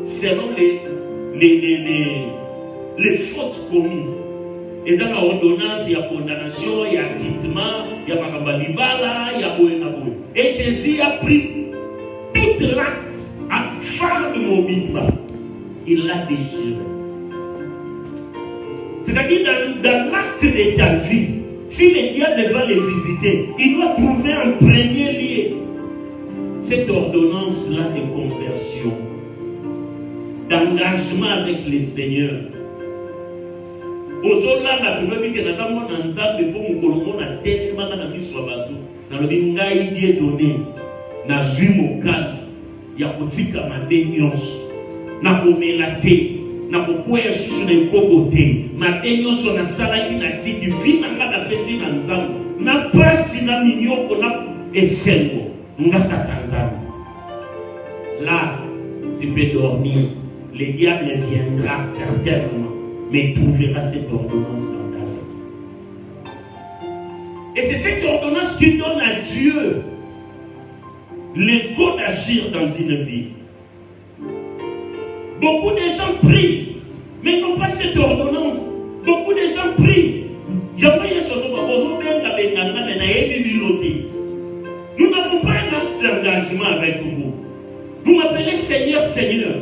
Selon les fautes commises. Et ça n'a ordonnance, il y a condamnation, il y a acquittement, il y a marabalibala, il y a boénaboé. Et Jésus a pris tout l'acte à faire de mon bimba. Il l'a déchiré. C'est-à-dire dans l'acte de ta vie, si les diables va les visiter, il doit trouver un premier lieu. Cette ordonnance-là de conversion, d'engagement avec le Seigneur. Aujourd'hui, la première que nous avons dans Nzambe pour nous colombo na tellement na biso bato na lobi ngai die donné na zui mokali ya kotika mabe nyonso na komela te na kokwea susu na ekoko te mabe nyonso na salaki na tiki vi na nga na pesi na Nzambe na pasi na minyoko na esengo ngaka Tanzanie. Là tu peux dormir, le diable viendra certainement, mais il trouvera cette ordonnance dans ta vie. Et c'est cette ordonnance qui donne à Dieu le goût d'agir dans une vie. Beaucoup de gens prient, mais n'ont pas cette ordonnance. Beaucoup de gens prient. Nous n'avons pas un acte d'engagement avec vous. Vous m'appelez Seigneur, Seigneur.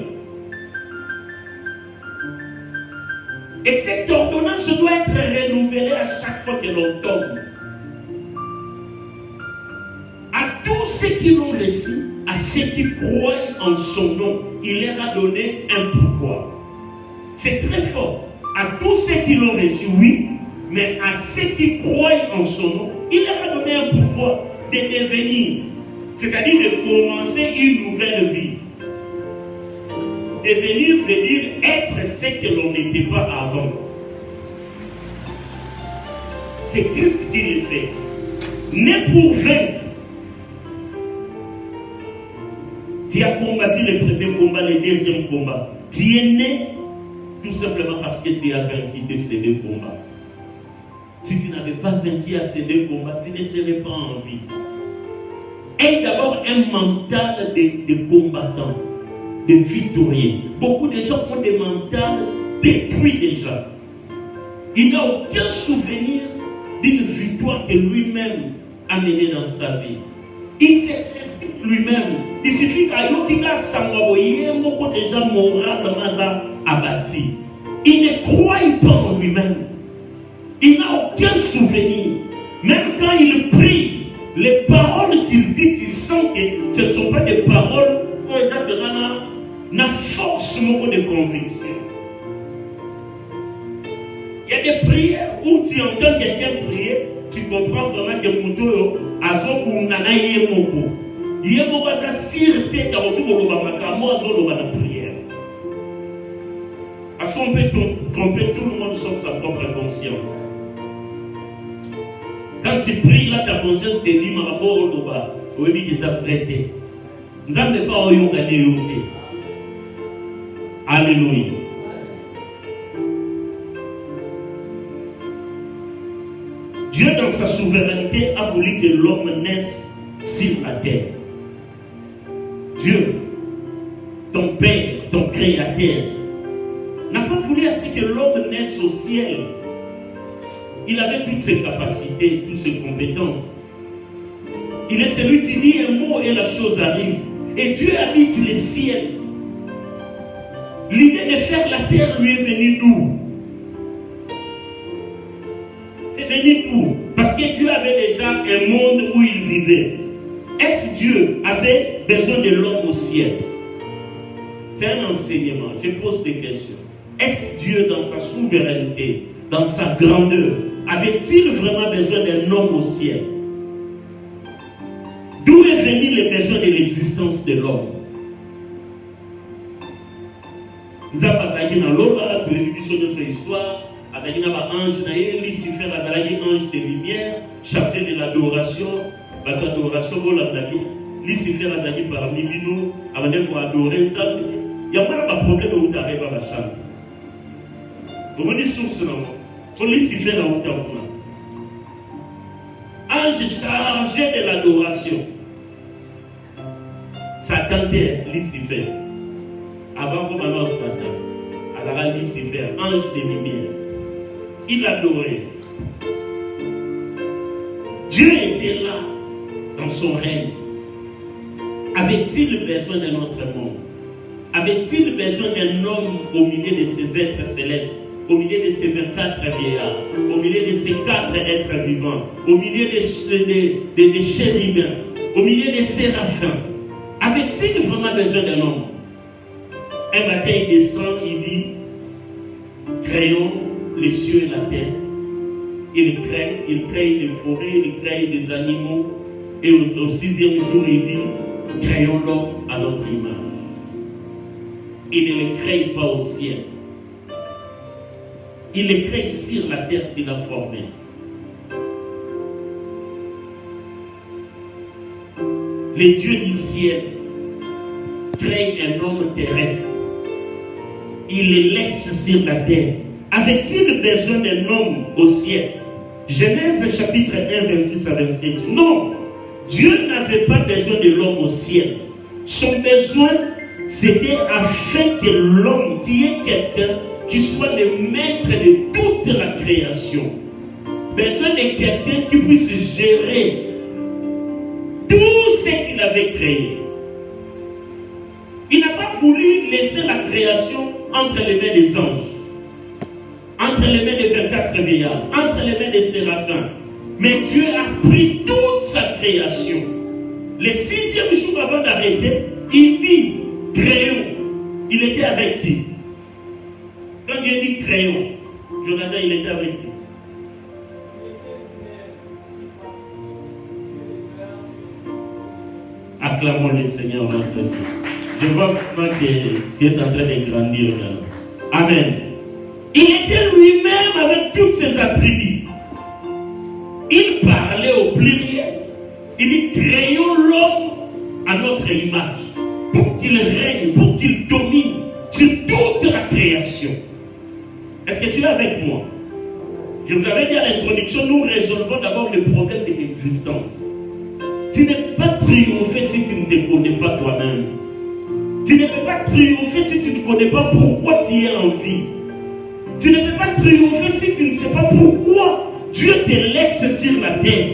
Et cette ordonnance doit être renouvelée à chaque fois que l'on tombe. À tous ceux qui l'ont reçu, à ceux qui croient en son nom, il leur a donné un pouvoir. C'est très fort. À tous ceux qui l'ont reçu, oui, mais à ceux qui croient en son nom, il leur a donné un pouvoir de devenir, c'est-à-dire de commencer une nouvelle vie. Devenir veut dire être ce que l'on n'était pas avant. C'est Christ qui le fait. Né pour vaincre. Tu as combattu le premier combat, le deuxième combat. Tu es né tout simplement parce que tu as vaincu ces deux combats. Si tu n'avais pas vaincu à ces deux combats, tu ne serais pas en vie. Aie d'abord un mental de combattant, de victorieux. Beaucoup de gens ont des mentales détruits déjà. Il n'a aucun souvenir d'une victoire que lui-même a menée dans sa vie. Il s'est récite lui-même. Il suffit qu'Ayotika Sangwaboye, beaucoup de gens moralement abattus. Il ne croit pas en lui-même. Il n'a aucun souvenir. Même quand il prie, les paroles qu'il dit, il sent que ce ne sont pas des paroles où ils ont force de conviction. Il y a des prières où tu entends quelqu'un prier, tu comprends vraiment que Mouto a son nana yemoko. Yemoko a sûreté qu'à retour au Bamakamo a son prière. Parce qu'on peut tromper tout le monde sauf sa propre conscience. Quand tu pries, là, ta conscience te dit, ma rapport au Loba, oui, mais tu as prêté. Nous n'avons pas eu un yoga. Alléluia. Dieu, dans sa souveraineté, a voulu que l'homme naisse sur la terre. Dieu, ton Père, ton Créateur, n'a pas voulu à ce que l'homme naisse au ciel. Il avait toutes ses capacités, toutes ses compétences. Il est celui qui dit un mot et la chose arrive. Et Dieu habite les ciels. L'idée de faire la terre lui est venue d'où? C'est venu d'où? Parce que Dieu avait déjà un monde où il vivait. Est-ce que Dieu avait besoin de l'homme au ciel? C'est un enseignement. Je pose des questions. Est-ce Dieu, dans sa souveraineté, dans sa grandeur, avait-il vraiment besoin d'un homme au ciel? D'où est venu le besoin de l'existence de l'homme? Nous avons parlé dans l'eau, de cette histoire, avec un ange, Lucifer, ange de lumière, chargé de l'adoration, l'adoration, Lucifer a dit parmi nous, avant de adorer ça, il n'y a pas de problème où tu arrives à la chambre. Vous me dites source non? Pour Lucifer a où tu ange chargé de l'adoration. Satan était Lucifer. Avant qu'on annonce Satan, alors Lucifer, ange de lumière, il adorait. Dieu était là dans son règne. Avait-il besoin d'un autre monde? Avait-il besoin d'un homme au milieu de ces êtres célestes, au milieu de ces 24 vieillards, au milieu de ces 4 êtres vivants, au milieu des chérubins, au milieu des séraphins? Avait-il vraiment besoin d'un homme? Un matin, il descend, il dit, créons les cieux et la terre. Il crée des forêts, il crée des animaux. Et au 6e jour, il dit, créons l'homme à notre image. Il ne le crée pas au ciel. Il le crée sur la terre qu'il a formée. Les dieux du ciel créent un homme terrestre. Il les laisse sur la terre. Avait-il besoin d'un homme au ciel? Genèse chapitre 1, 26 à 27. Non, Dieu n'avait pas besoin de l'homme au ciel. Son besoin, c'était afin que l'homme, qui est quelqu'un, qui soit le maître de toute la création. Besoin de quelqu'un qui puisse gérer tout ce qu'il avait créé. Il n'a pas voulu laisser la création entre les mains des anges, entre les mains des 24 vieillards, entre les mains des séraphins. Mais Dieu a pris toute sa création. Le 6e jour avant d'arrêter, il dit, créons. Il était avec qui? Quand Dieu dit créons, Jonathan, il était avec qui? Acclamons le Seigneur notre Dieu. Je vois vraiment que tu es en train de grandir maintenant. Amen. Il était lui-même avec tous ses attributs. Il parlait au pluriel. Il dit, créons l'homme à notre image, pour qu'il règne, pour qu'il domine sur toute la création. Est-ce que tu es avec moi? Je vous avais dit à l'introduction, nous résolvons d'abord le problème de l'existence. Tu ne peux pas triompher si tu ne te connais pas toi-même. Tu ne peux pas triompher si tu ne connais pas pourquoi tu es en vie. Tu ne peux pas triompher si tu ne sais pas pourquoi Dieu te laisse sur la terre.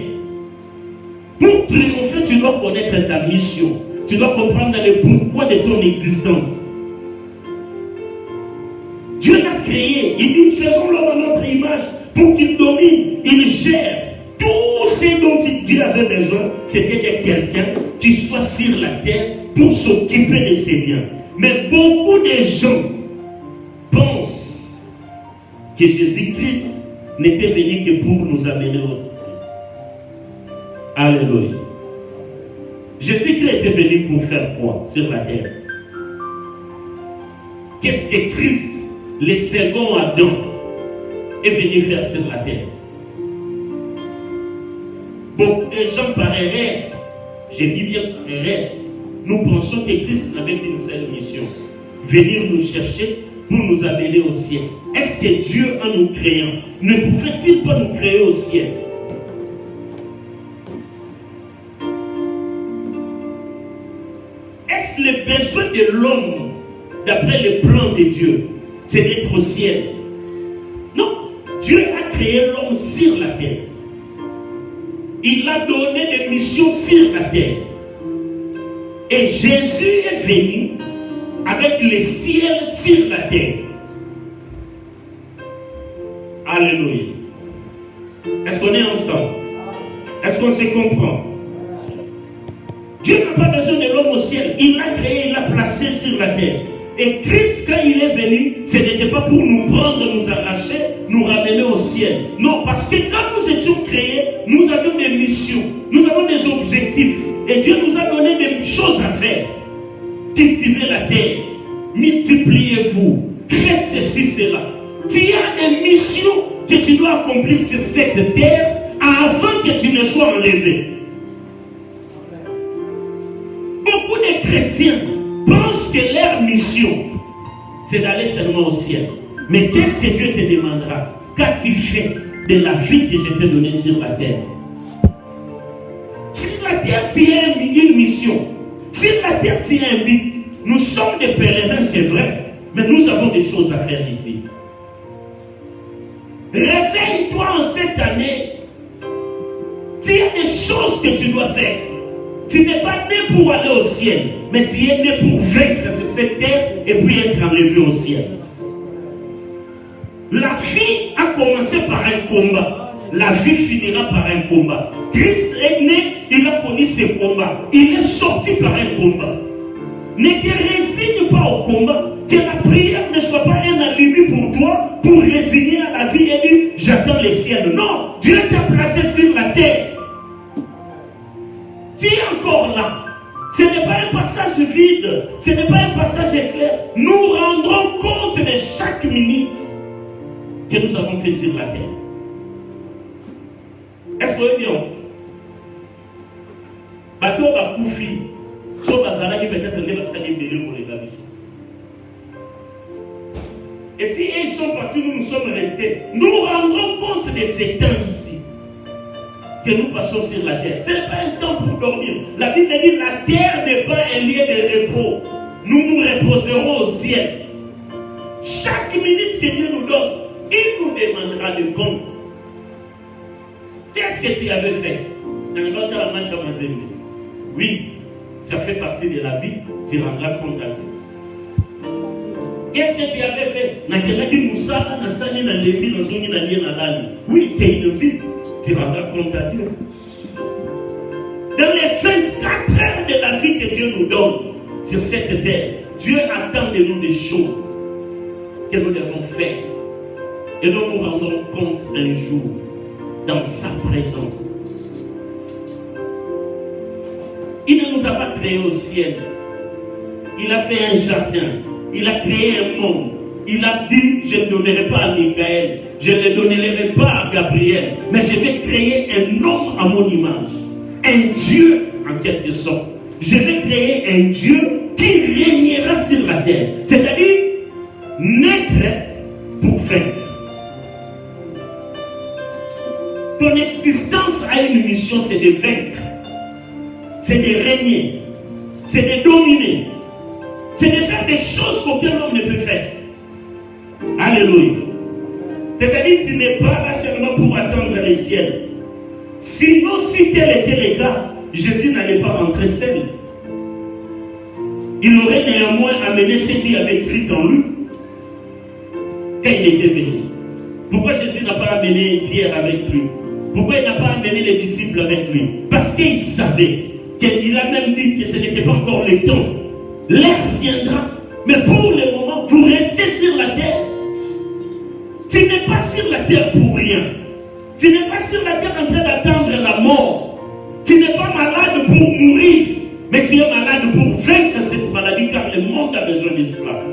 Pour triompher, tu dois connaître ta mission. Tu dois comprendre le pourquoi de ton existence. Dieu t'a créé. Il dit, faisons l'homme à notre image pour qu'il domine, il gère. Tout ce dont Dieu avait besoin, c'était de quelqu'un qui soit sur la terre pour s'occuper de ses biens. Mais beaucoup de gens pensent que Jésus-Christ n'était venu que pour nous amener au ciel. Alléluia. Jésus-Christ était venu pour faire quoi sur la terre? Qu'est-ce que Christ, le second Adam, est venu faire sur la terre? Beaucoup de gens par erreur, j'ai dit bien par erreur, nous pensons que Christ avait une seule mission, venir nous chercher pour nous amener au ciel. Est-ce que Dieu, en nous créant, ne pouvait-il pas nous créer au ciel? Est-ce le besoin de l'homme, d'après le plan de Dieu, c'est d'être au ciel? Non, Dieu a créé l'homme sur la terre. Il a donné des missions sur la terre. Et Jésus est venu avec le ciel sur la terre. Alléluia. Est-ce qu'on est ensemble? Est-ce qu'on se comprend? Dieu n'a pas besoin de l'homme au ciel. Il l'a créé, il l'a placé sur la terre. Et Christ, quand il est venu, ce n'était pas pour nous prendre, nous arracher, nous ramener au ciel. Non, parce que quand nous étions créés, nous avions des missions, nous avons des objectifs. Et Dieu nous a donné des choses à faire. Cultivez la terre, multipliez-vous, faites ceci, cela. Tu as des missions que tu dois accomplir sur cette terre avant que tu ne sois enlevé. chrétiens pensent que leur mission, c'est d'aller seulement au ciel. Mais qu'est-ce que Dieu te demandera? Qu'as-tu fait de la vie que je t'ai donnée sur la terre? Sur la terre, tu as une mission. Sur la terre, tu as un but. Nous sommes des pèlerins, c'est vrai, mais nous avons des choses à faire ici. Réveille-toi en cette année. Tu as des choses que tu dois faire. Tu n'es pas né pour aller au ciel, mais tu es né pour vaincre sur cette terre et puis être enlevé au ciel. La vie a commencé par un combat. La vie finira par un combat. Christ est né, il a connu ce combat. Il est sorti par un combat. Ne te résigne pas au combat. Que la prière ne soit pas un alibi pour toi, pour résigner à la vie et dire j'attends le ciel. Non, Dieu t'a placé sur la terre. Tu es encore là. Ce n'est pas un passage vide. Ce n'est pas un passage éclair. Nous rendrons compte de chaque minute que nous avons fait sur la terre. Est-ce que vous voyez bien? Bateau va couper. Sauf à Zala qui peut-être ne va s'allier pour les gars. Et si ils sont partis, nous sommes restés. Nous rendrons compte de ces temps ici que nous passons sur la terre. Ce n'est pas un temps pour dormir. La Bible dit la terre n'est pas un lieu de repos. Nous nous reposerons au ciel. Chaque minute que Dieu nous donne, il nous demandera de compte. Qu'est-ce que tu avais fait? Oui, ça fait partie de la vie. Tu rendras compte à Dieu. Qu'est-ce que tu avais fait? Oui, c'est une vie. Tu rendras compte à Dieu. Dans les 24 heures de la vie que Dieu nous donne sur cette terre, Dieu attend de nous des choses que nous devons faire. Et nous nous rendrons compte un jour dans sa présence. Il ne nous a pas créés au ciel. Il a fait un jardin. Il a créé un monde. Il a dit, je ne donnerai pas à Michael, je ne donnerai pas à Gabriel, mais je vais créer un homme à mon image. Un Dieu, en quelque sorte. Je vais créer un Dieu qui régnera sur la terre. C'est-à-dire, naître pour vaincre. Ton existence a une mission, c'est de vaincre. C'est de régner. C'est de dominer. C'est de faire des choses qu'aucun homme ne peut faire. Alléluia. C'est-à-dire que tu n'es pas là seulement pour attendre le ciel. Sinon, si tel était le cas, Jésus n'allait pas rentrer seul. Il aurait néanmoins amené ce qui avait écrit en lui quand il était venu. Pourquoi Jésus n'a pas amené Pierre avec lui? Pourquoi il n'a pas amené les disciples avec lui? Parce qu'il savait qu'il a même dit que ce n'était pas encore le temps. L'heure viendra. Mais pour le moment, vous restez sur la terre. Tu n'es pas sur la terre pour rien. Tu n'es pas sur la terre en train d'attendre la mort. Tu n'es pas malade pour mourir. Mais tu es malade pour vaincre cette maladie car le monde a besoin de cela.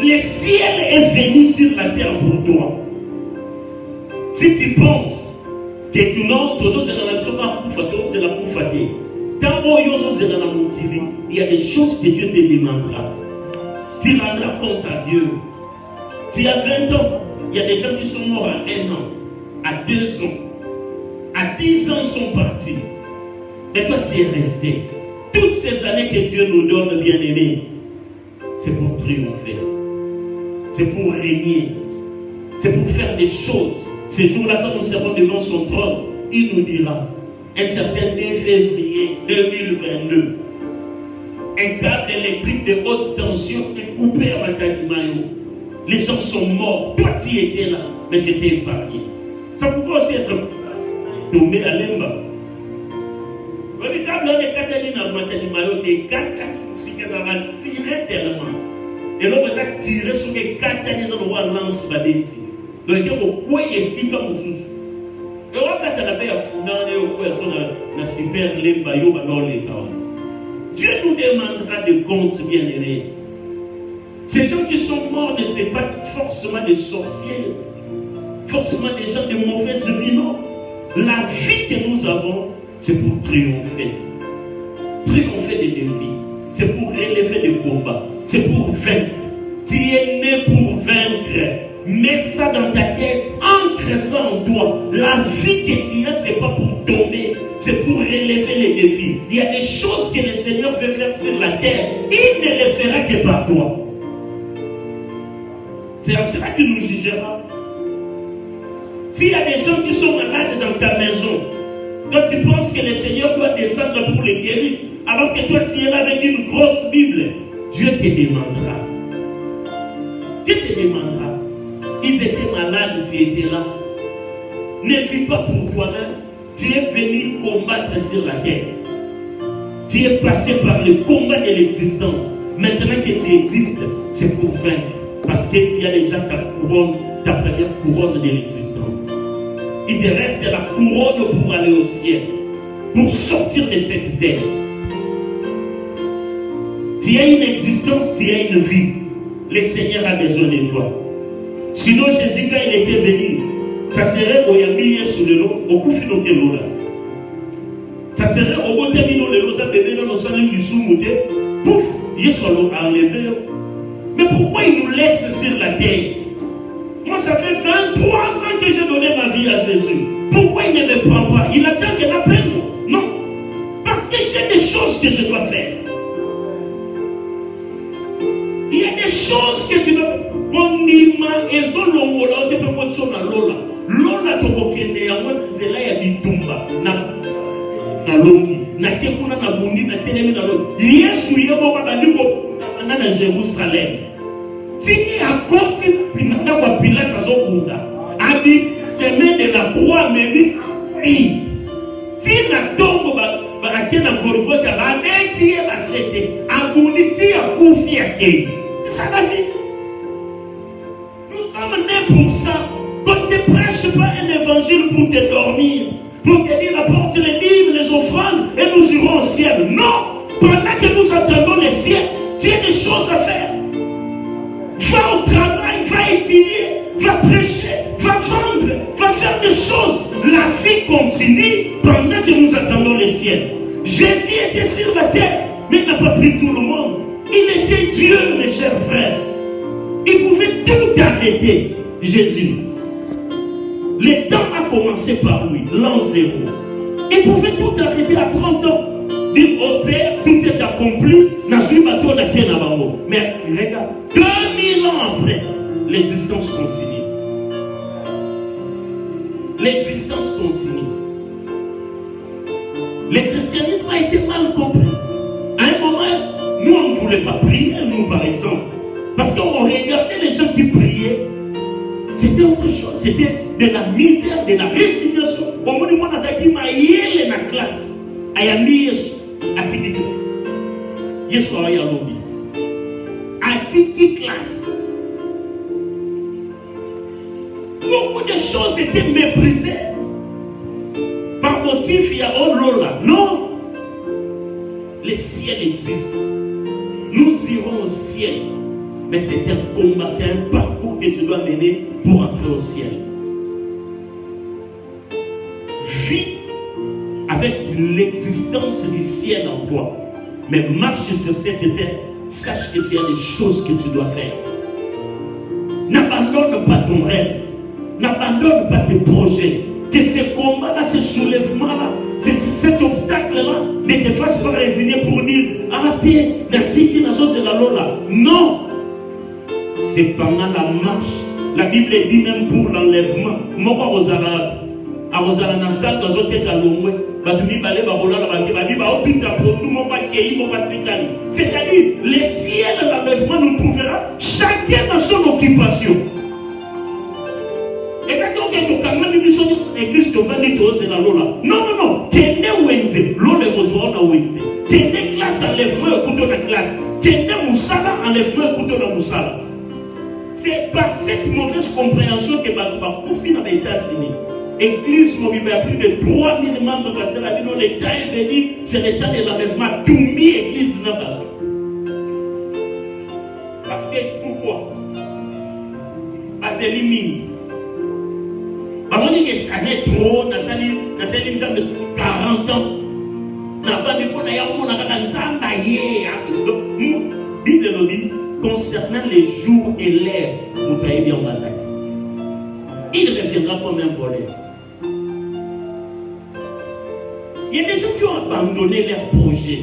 Le ciel est venu sur la terre pour toi. Si tu penses que non, il y a des choses que Dieu te demandera. Tu rendras compte à Dieu. Tu as 20 ans, il y a des gens qui sont morts à 1 an, à 2 ans, à 10 ans, ils sont partis. Mais toi, tu es resté. Toutes ces années que Dieu nous donne, bien-aimés, c'est pour triompher. C'est pour régner. C'est pour faire des choses. Ces jours-là, quand nous serons devant son trône, il nous dira, un certain 2 février 2022, un câble électrique de haute tension est coupé à Matadimayo. Les gens sont morts. Toi, tu étais là, mais j'étais épargné. Ça pourrait aussi être tombé à l'emba. Le câble de Catalina à Matadimayo, des 4 si que ça va tirer tellement. Et là, on va tirer sur les 4 ans, on va lancer la déti. Donc, il y a beaucoup de si comme vous. Et on va faire la super lembayo dans les cas. Dieu nous demandera de comptes bien-aimés. Ces gens qui sont morts ne sont pas forcément des sorciers, forcément des gens de mauvaise vie, non. La vie que nous avons, c'est pour triompher. Triompher des c'est pour relever des combats, c'est pour vaincre. Tu es né pour vaincre. Mets ça dans ta tête, ancre ça en toi. La vie que tu as, c'est pas pour tomber, c'est pour relever les défis. Il y a des choses que le Seigneur veut faire sur la terre, il ne les fera que par toi. C'est en cela qu'il nous jugera. S'il y a des gens qui sont malades dans ta maison, toi tu penses que le Seigneur doit descendre pour les guérir, alors que toi tu es là avec une grosse Bible, Dieu te demandera. Dieu te demandera. Ils étaient malades, tu étais là. Ne vis pas pour toi-même. Tu es venu combattre sur la terre. Tu es passé par le combat de l'existence. Maintenant que tu existes, c'est pour vaincre. Parce que tu as déjà ta couronne, ta première couronne de l'existence. Il te reste la couronne pour aller au ciel, pour sortir de cette terre. Tu as une existence, tu as une vie. Le Seigneur a besoin de toi. Sinon, Jésus, quand il était venu, ça serait au Yambi sur le lot, au Koufino Kelola. Ça serait au Botemino, le lot, ça bébé dans le salon du Soumouté, pouf, il soit enlevé. Mais pourquoi il nous laisse sur la terre? Moi, ça fait 23 ans que j'ai donné ma vie à Jésus. Pourquoi il ne me prend pas? Il attend que l'appelle. Non. Parce que j'ai des choses que je dois faire. Il y a des choses que tu dois faire. Bonima ezolongola otepe kotso na lola lola tokokende yango nzela ya bitumba na longi na kekuna na bundi na telemi na lola Yesu yebo babandiko na Jerusalem tini akoti pinanda kwa Pilate azokunda abi chemin de la croix meni tina tombo ba akena Golgotha ba eti ba sete abundi ti akufi akei c'est ça la vie. Nous sommes nés pour ça. Qu'on ne te prêche pas un évangile pour te dormir, pour te dire apporte les livres, les offrandes et nous irons au ciel. Non! Pendant que nous attendons le ciel, tu as des choses à faire. Va au travail, va étudier, va prêcher, va vendre, va faire des choses. La vie continue pendant que nous attendons le ciel. Jésus était sur la terre, mais il n'a pas pris tout le monde. Il était Dieu, mes chers frères. Il pouvait tout arrêter, Jésus. Le temps a commencé par lui, l'an 0. Il pouvait tout arrêter à 30 ans. Il au Père, tout est accompli. Mais regarde, 2000 ans après, l'existence continue. L'existence continue. Le christianisme a été mal compris. À un moment, nous, on ne voulait pas prier, nous, par exemple. Parce qu'on regardait les gens qui priaient. C'était autre chose. C'était de la misère, de la résignation. Au moment où on a dit, il y a une classe. Il y a une Yesu aya lobi. Atiki classe. Beaucoup de choses étaient méprisées par motif il y a Lola. Non. Le ciel existe. Nous irons au ciel. Mais c'est un combat, c'est un parcours que tu dois mener pour entrer au ciel. Vis avec l'existence du ciel en toi. Mais marche sur cette terre, sache que tu as des choses que tu dois faire. N'abandonne pas ton rêve. N'abandonne pas tes projets. Que ce combat-là, ce soulèvement-là, cet obstacle-là, ne te fasse pas résigner pour dire ah, non! C'est pendant la marche. La Bible dit même pour l'enlèvement. C'est-à-dire, le ciel, l'enlèvement nous trouvera chacun dans son occupation. Non, non, non. Kende wenze, l'on est besoin de wenze. Kende classe enlèvement au couteau de classe. Kende moussala enlèvement au couteau de moussala. C'est par cette mauvaise compréhension que Bakofi dans les États-Unis. L'église mobile a plus de 3000 membres parce que la Bible, le temps est venu, c'est le temps de l'enlèvement. Tout mis l'église n'a pas. Parce que pourquoi? Parce que l'élimine. On dit que ça n'est trop, dans 40 ans. Bible nous dit, concernant les jours et l'heure, vous payez bien en massacre. Il reviendra comme un voleur. Il y a des gens qui ont abandonné leur projet.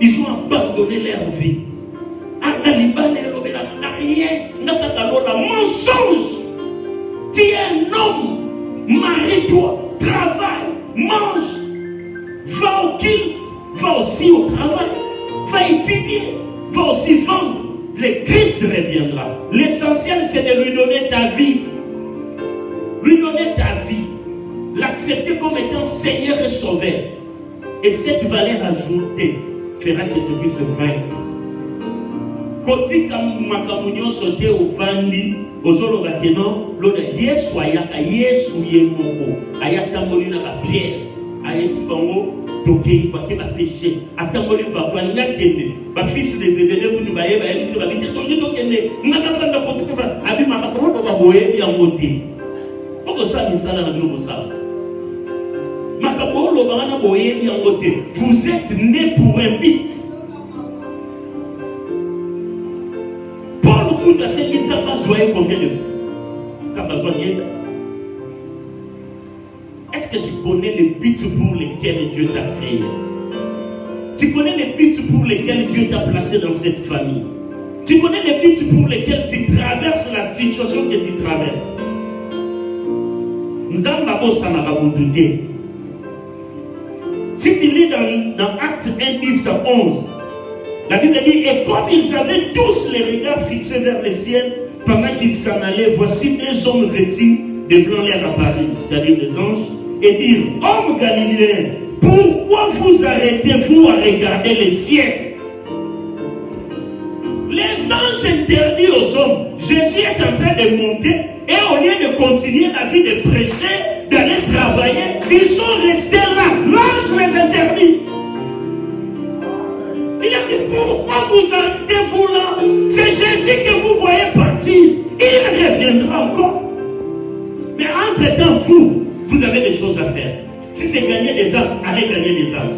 Ils ont abandonné leur vie. Mensonge. Tu es un homme. Marie-toi. Travaille. Mange. Va au culte. Va aussi au travail. Va étudier. Va aussi vendre. Le Christ reviendra. L'essentiel, c'est de lui donner ta vie. Lui donner ta vie. L'accepter comme étant Seigneur et Sauveur. Et cette valeur ajoutée fera que tu puisses vaincre. Quand tu as sauté au vandi, aux autres l'autre Yesu ayaka Yesu yemoko ayaka molina la pierre ayetspango toke ba ke ba péché atamboli papa ngakende ba fils des événements pour nous baye ba yebisi ba bité to kende ngaka fanda ko to ba abi maka ko ba boye ya ngoti oko sa misala na bilo sa maka ko lo ba na boye ya ngoti. Vous êtes né pour un but. Paul Kouta c'est qu'il t'a pas joyeux combien de fois ça va joyer. Est-ce que tu connais les buts pour lesquels Dieu t'a créé? Tu connais les buts pour lesquels Dieu t'a placé dans cette famille? Tu connais les buts pour lesquels tu traverses la situation que tu traverses? Nous avons d'abord ça m'a douté. Si tu lis dans Actes 1, 10 à 11, la Bible dit, et comme ils avaient tous les regards fixés vers le ciel, pendant qu'ils s'en allaient, voici deux hommes vêtus de blanc l'air apparus, c'est-à-dire des anges, et dire, hommes galiléens, pourquoi vous arrêtez-vous à regarder le ciel? Les anges interdisent aux hommes, Jésus est en train de monter, et au lieu de continuer la vie de prêcher, d'aller travailler, ils sont restés là. L'ange les interdit. Il a dit, pourquoi vous arrêtez-vous là? C'est Jésus que vous voyez partir. Il reviendra encore. Mais entre-temps, vous avez des choses à faire. Si c'est gagner des âmes, allez gagner des âmes.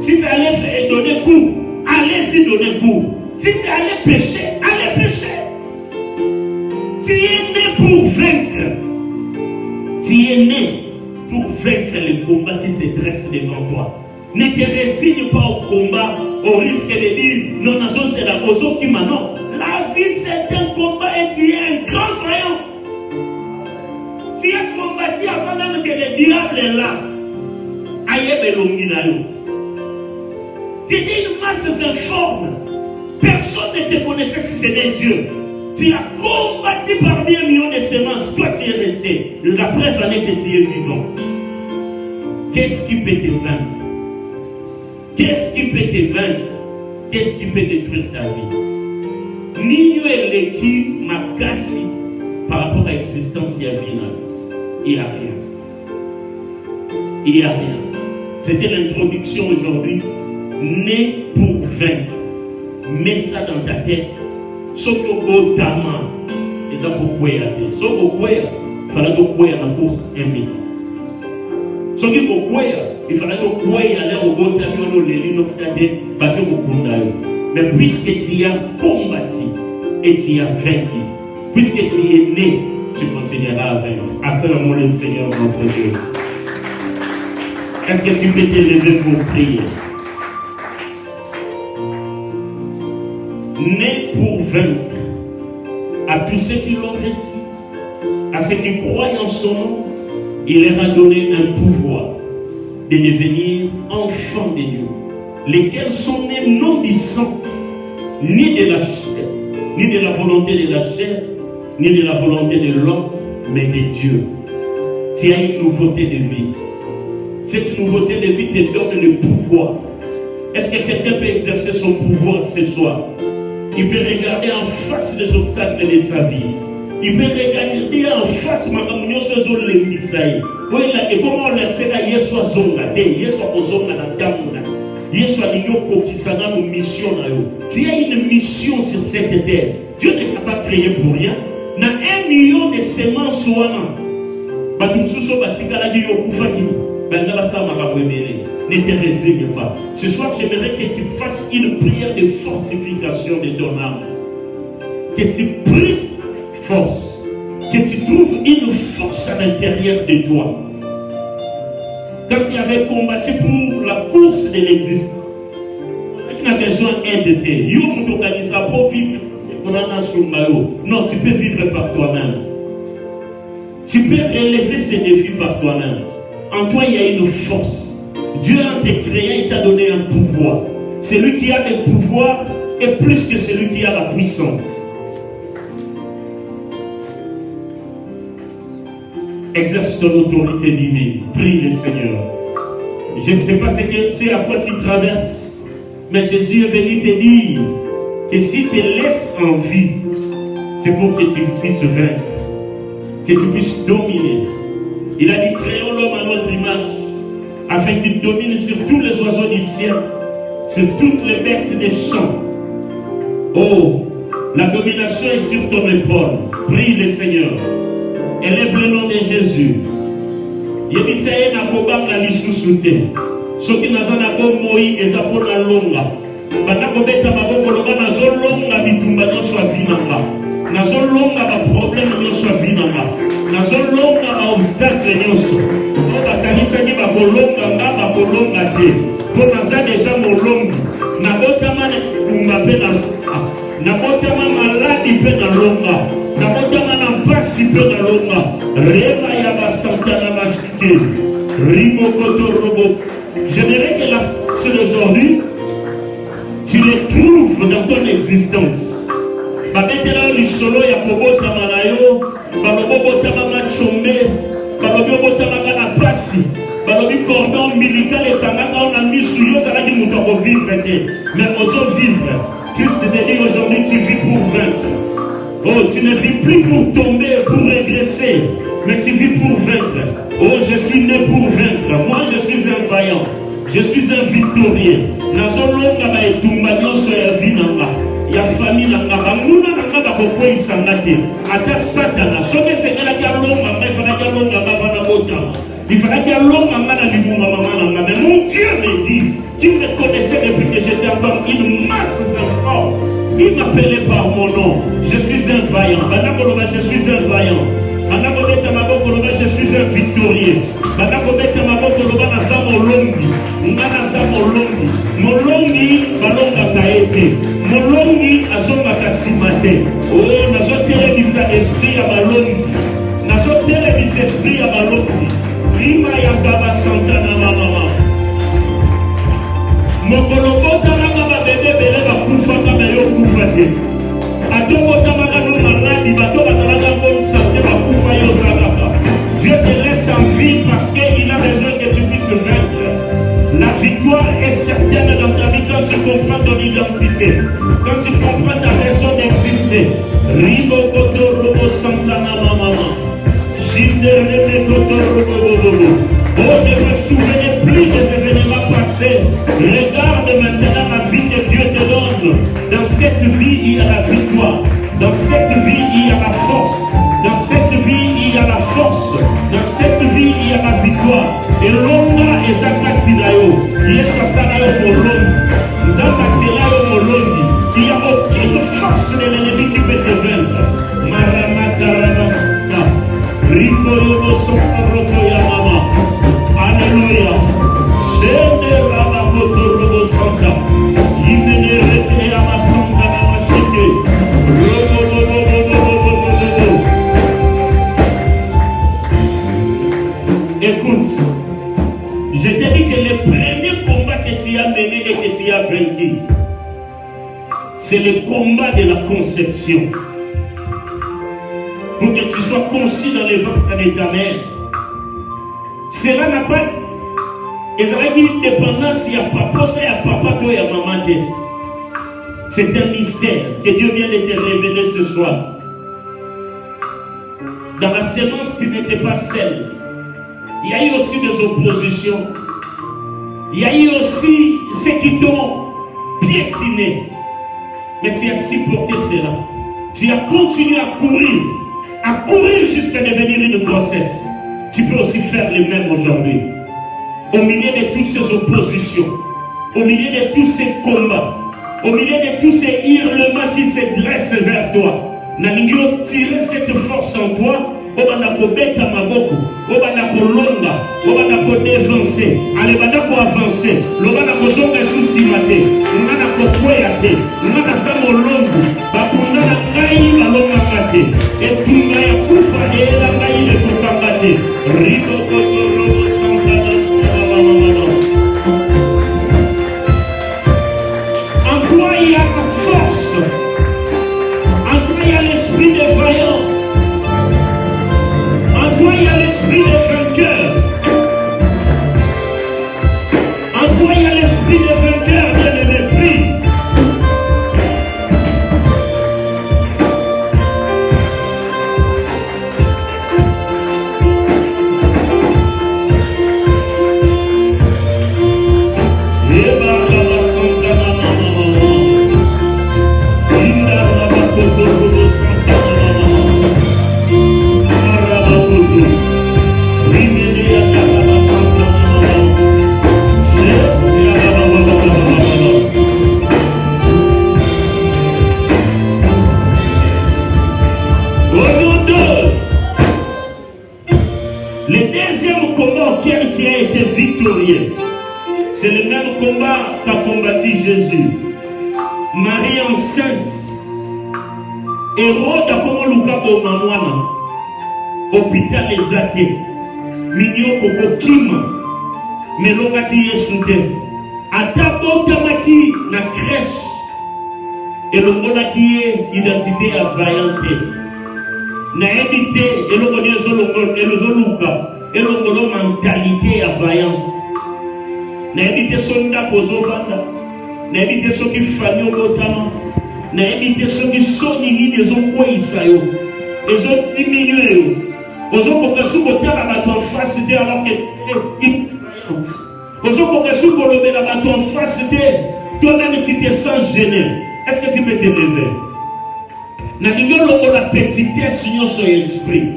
Si c'est aller donner cours, allez-y donner cours. Si c'est aller pécher, allez pécher. Tu es né pour vaincre. Tu es né pour vaincre le combat qui se dresse devant toi. Ne te résigne pas au combat au risque de dire non, c'est la cause qui m'a non. La vie c'est un combat et tu es un grand voyant. Tu as combattu avant même que le diable est là. Tu étais une masse informe. Personne ne te connaissait si c'était Dieu. Tu as combattu parmi un million de semences. Toi tu es resté. La preuve en est que tu es vivant. Qu'est-ce qui peut te vaincre? Qu'est-ce qui peut te vaincre? Qu'est-ce qui peut détruire ta vie? Nino et l'équipe Makasi par rapport à l'existence il n'y a rien. Il n'y a rien. C'était l'introduction aujourd'hui. Né pour vaincre. Mets ça dans ta tête. Sauf que Tama, ils ont beaucoup aidé. Sauf que il fallait que la course aimée. Sauf que il fallait que aller au bon camion, mais puisque tu as combattu et tu as vaincu, puisque tu es né, tu continueras à vaincre. Acclame le Seigneur notre Dieu. Est-ce que tu peux te lever pour prier? Né pour vaincre, à tous ceux qui l'ont reçu, à ceux qui croient en son nom, il leur a donné un pouvoir de devenir enfants de Dieu, lesquels sont nés non du sang, ni de la chair, ni de la volonté de la chair, ni de la volonté de l'homme, mais de Dieu. Tu as une nouveauté de vie. Cette nouveauté de vie te donne le pouvoir. Est-ce que quelqu'un peut exercer son pouvoir ce soir? Il peut regarder en face des obstacles de sa vie. Il peut regarder en face de ma et comment on l'a dit, Yesu a zonga, Yesu a zonga na tamuna, Yesu a nyoko kisanga une mission na yo. Tu as une mission sur cette terre. Dieu ne t'a pas créé pour rien. Na 1 million de semences wana, batumsuso batikala di yokufaki, Ne te résigne pas. Ce soir, j'aimerais que tu fasses une prière de fortification de ton âme. Que tu pries force. Que tu trouves une force à l'intérieur de toi. Quand tu avais combattu pour la course de l'existence, tu n'as besoin d'aide. Non, tu peux vivre par toi-même. Tu peux relever ces défis par toi-même. En toi, il y a une force. Dieu a te créé, il t'a donné un pouvoir. Celui qui a le pouvoir est plus que celui qui a la puissance. Exerce ton autorité divine. Prie le Seigneur. Je ne sais pas c'est à quoi tu traverses, mais Jésus est venu te dire que s'il te laisse en vie, c'est pour que tu puisses vaincre, que tu puisses dominer. Il a dit, créons l'homme à notre image, afin qu'il domine sur tous les oiseaux du ciel, sur toutes les bêtes des champs. Oh, la domination est sur ton épaule. Prie le Seigneur. Élève le nom de Jésus. Yebisaye na kobanga lisusuté. Soki nazana ko moi ezapona longa. Bana kobeta maboko loba nazolonga bitumba nyonso avinanga. Nazolonga ba problème nyonso avinanga. Nazolonga ba obstacle nyonso. To bakanisa ni bakolonga nga bakolonga te. Po naza déjà molongi. Nabotama na kumba pe na nabotama maladi pe na longa. Nabotama na mpasi pe na longa. Reva ya basantana machike. Rimo koto robo. J'aimerais que la c'est aujourd'hui tu les trouves dans ton existence. Babetela lisolo ya kobotama na yo, babobotama na chombe, babobotama na pasi, babobi cordon ombilical etangaka na misu yo zalaki muto ko vivre te. Mais ozo vivre. Christ te dit aujourd'hui tu vis pour vaincre. Oh, tu ne vis plus pour tomber, pour régresser, mais tu vis pour vaincre. Oh, je suis né pour vaincre. Moi, je suis un vaillant. Je suis un victorieux. Nazolonga ba etumba nyonso ya vie nanga. Ya famille nanga. Banguna nanga bakoko isangate. Ata satana. Soke sengela kia longa. Mais fana kia longa bavana botama. Il fallait qu'il longa ngana libunga mama nanga. Mais mon Dieu me dit qu'il me connaissait depuis que j'étais encore une masse d'enfants. Il m'appelait par mon nom. Je suis un vaillant. Banakoloba, je suis un vaillant. Banakobeta mabokoloba, je suis un victorieux. Banakobeta mabokoloba naza molongi. Nga naza molongi. Molongi balonga kaete. Molongi azonga kasimate. Oh, nazotelebisa esprit ya balongi. Nazotelebisa esprit ya balongi. Lima ya baba santana mama. Mokolobota nanga babebe bele bakufa kama yo kufa te. Atobota maga no maladi bato bazalaka bonne santé bakufa yo zalaka. Dieu te laisse en vie parce qu'il a besoin que tu puisses vaincre. La victoire est certaine dans ta vie quand tu comprends ton identité, quand tu comprends ta raison d'exister. Ribo koto robo santana mama. Jinde rebe koto robo bobo. Oh, ne me souvenez plus des événements passés. Regarde maintenant la vie que Dieu te donne. Dans cette vie, il y a la victoire. Dans cette vie, il y a la force. Dans cette vie, il y a la force. Dans cette vie, il y a la victoire. Et l'homme est Zakatinayo. Il est Sassanayo Molondi. Zakatelayo Molondi. Il n'y a aucune force de l'ennemi qui peut te vaincre. Maramataranasika. Rikoyobo Sokarokoya Mama. Alléluia. Écoute, je t'ai dit que le premier combat que tu as mené et que tu as vaincu, c'est le combat de la conception. Pour que tu sois conçu dans le ventre de ta mère. Cela n'a pas une dépendance, il y a papa, il y a papa, il y a maman. C'est un mystère que Dieu vient de te révéler ce soir. Dans la sémence, tu n'étais pas seul. Il y a eu aussi des oppositions. Il y a eu aussi ceux qui t'ont piétiné. Mais tu as supporté cela. Tu as continué à courir jusqu'à devenir une grossesse. Tu peux aussi faire le même aujourd'hui. au milieu de toutes ces oppositions, au milieu de tous ces combats, au milieu de tous ces hurlements qui se dressent vers toi, Nalingio tirer cette force en toi, Obanako beta maboko, Obanako longa, Obanako dévancer, Alebanako avancer, Lobanako zonga souci mate, Nanako kweyate, Nanasamo longu, Bakundana ngai malonga mate, et tout ya kufa et la ngai le kokambate, Ribo Kokoro Santa. En toi il y a la force. En toi, il y a l'esprit de vaillant. En toi, il y a l'esprit de vainqueur. En toi, il y a l'esprit de vainqueur, bien-aimé, prie. C'est le même combat qu'a combattu Jésus. Marie enceinte. Hérode a comme Luka Bomamwana. Hôpital les athées. Mignon Koko Kima. Melonga qui est soudé. Atabo Tamaki na crèche. Et le mot qui est identité à vaillanté. Na évité et le mot et le zoluka. Et le mot mentalité à vaillance. Na évité son ndapozobanda. Na évité son qui fanyo botama. Na évité son qui sonini des okwa isayo. Les autres diminuent. Aux autres qui sont botama bato en face de alors que vaillance. Aux autres qui sont botama bato en face de toi-même tu te sens gêné. Est-ce que tu peux te lever? Na ningolo la petitesse sur son esprit.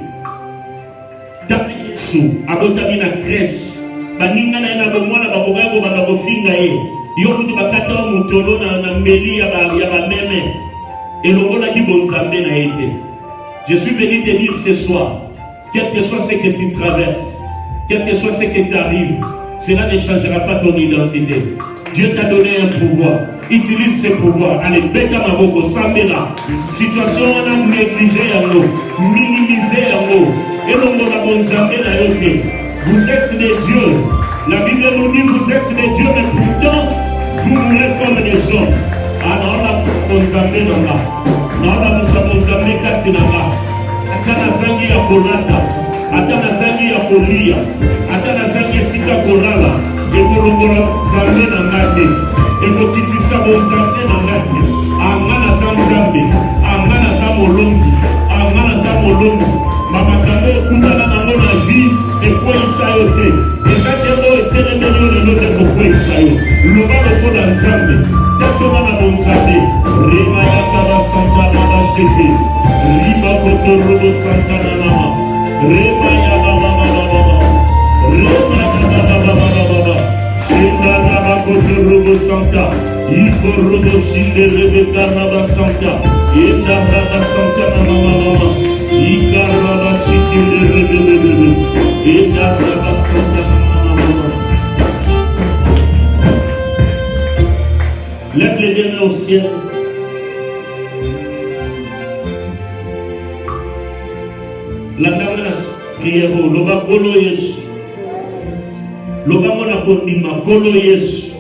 Sou abotami na crèche baninga na ena bomwana bakobango banakofinga ye yo kutu bakata mutolo na mbeli ya bameme elongolaki bonzambe na ye te. Je suis venu te dire ce soir, quel que soit ce que tu traverses, quel que soit ce qui t'arrive, cela ne changera pas ton identité. Dieu t'a donné un pouvoir. Utilise ce pouvoir. Allez, bêta ma boko, sambela. Situation on a négligé en nous, minimisé en nous. Et l'on a bonzambe na yoke. Vous êtes des dieux. La Bible nous dit vous êtes des dieux, mais pourtant vous mourrez comme des hommes. Alors on a bonzambe nanga. On a bonzambe kati nanga. Atana zangi ya kolata. Atana zangi ya kolia. Atana zangi sika kolala. Et kolongola zambe nanga te. Et kokitisa bonzambe nanga te. Angana zambe. Angana zamolongi. Angana zamolongi. Mamakabo kundana na la vie et quoi isayo te. Et ça te do etelemelo le nom de quoi isayo. Loba le ko na nzambe. Tatoma na bonzambe. Rema ya kaba santa na ba jete. Riba koto robo santa na nama. Rema ya baba baba baba. Rema ya baba baba baba. Shenda na ba koto robo santa. Iko robo shinde rebe kana ba santa. Enda ba santa na mama mama. Lève les deux mains au ciel. La dame prière loba kolo Yesu. Loba mona kondima kolo Yesu.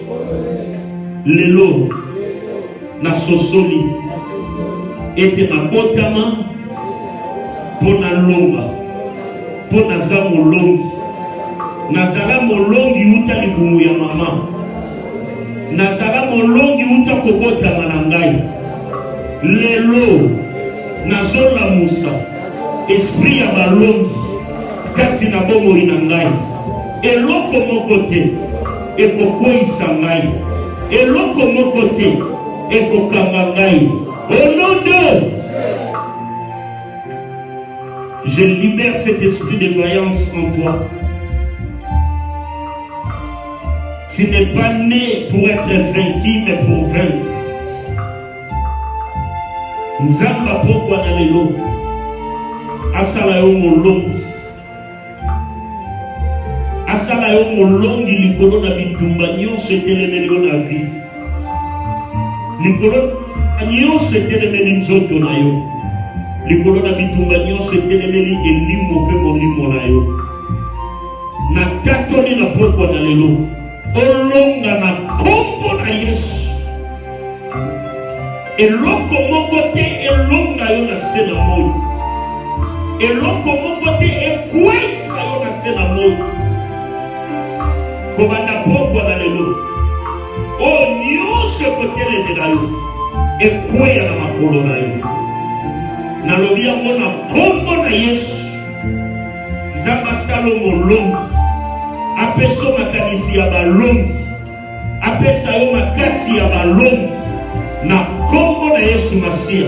Lelo na sosoli ete mabotama pona longa pona za molongi nazala molongi uta libumu ya mama nazala molongi uta kobotama na ngai lelo nazolamusa esprit ya balongi kati na bomoi na ngai eloko moko te ekokweyisa ngai eloko moko te ekokanga ngai au nom de je libère cet esprit de voyance en toi. Tu n'es pas né pour être vaincu, mais pour vaincre. Nzamba pokwa na lelo. Asala yo molongi. Asala yo molongi likolo na bitumba nyonso etelemeli yo na vie. Likolo nyonso etelemeli nzoto na yo. Likolo na bitumba nyonso etelemeli elimo mpe molimo na yo. Na tatoli na pokwa na lelo. Olonga na kombo na Yesu. Eloko moko te elonga yo na se na moi. Eloko moko te ekwetsa yo na se na moi. Kobanda pokwa na lelo. O nyonso kotelemela yo. Ekweya na makolo na yo. Nalobi yango na kombo na Yesu. Nzambe asala molongi. Apesa makanisi ya balongi. Apesa yo makasi ya balongi. Na kombo na Yesu Masia.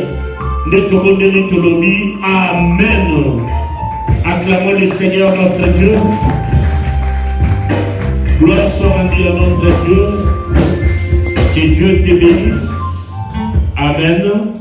Nde tobondeli tolobi amen. Acclamons le Seigneur notre Dieu. Gloire soit rendue à notre Dieu. Que Dieu te bénisse. Amen.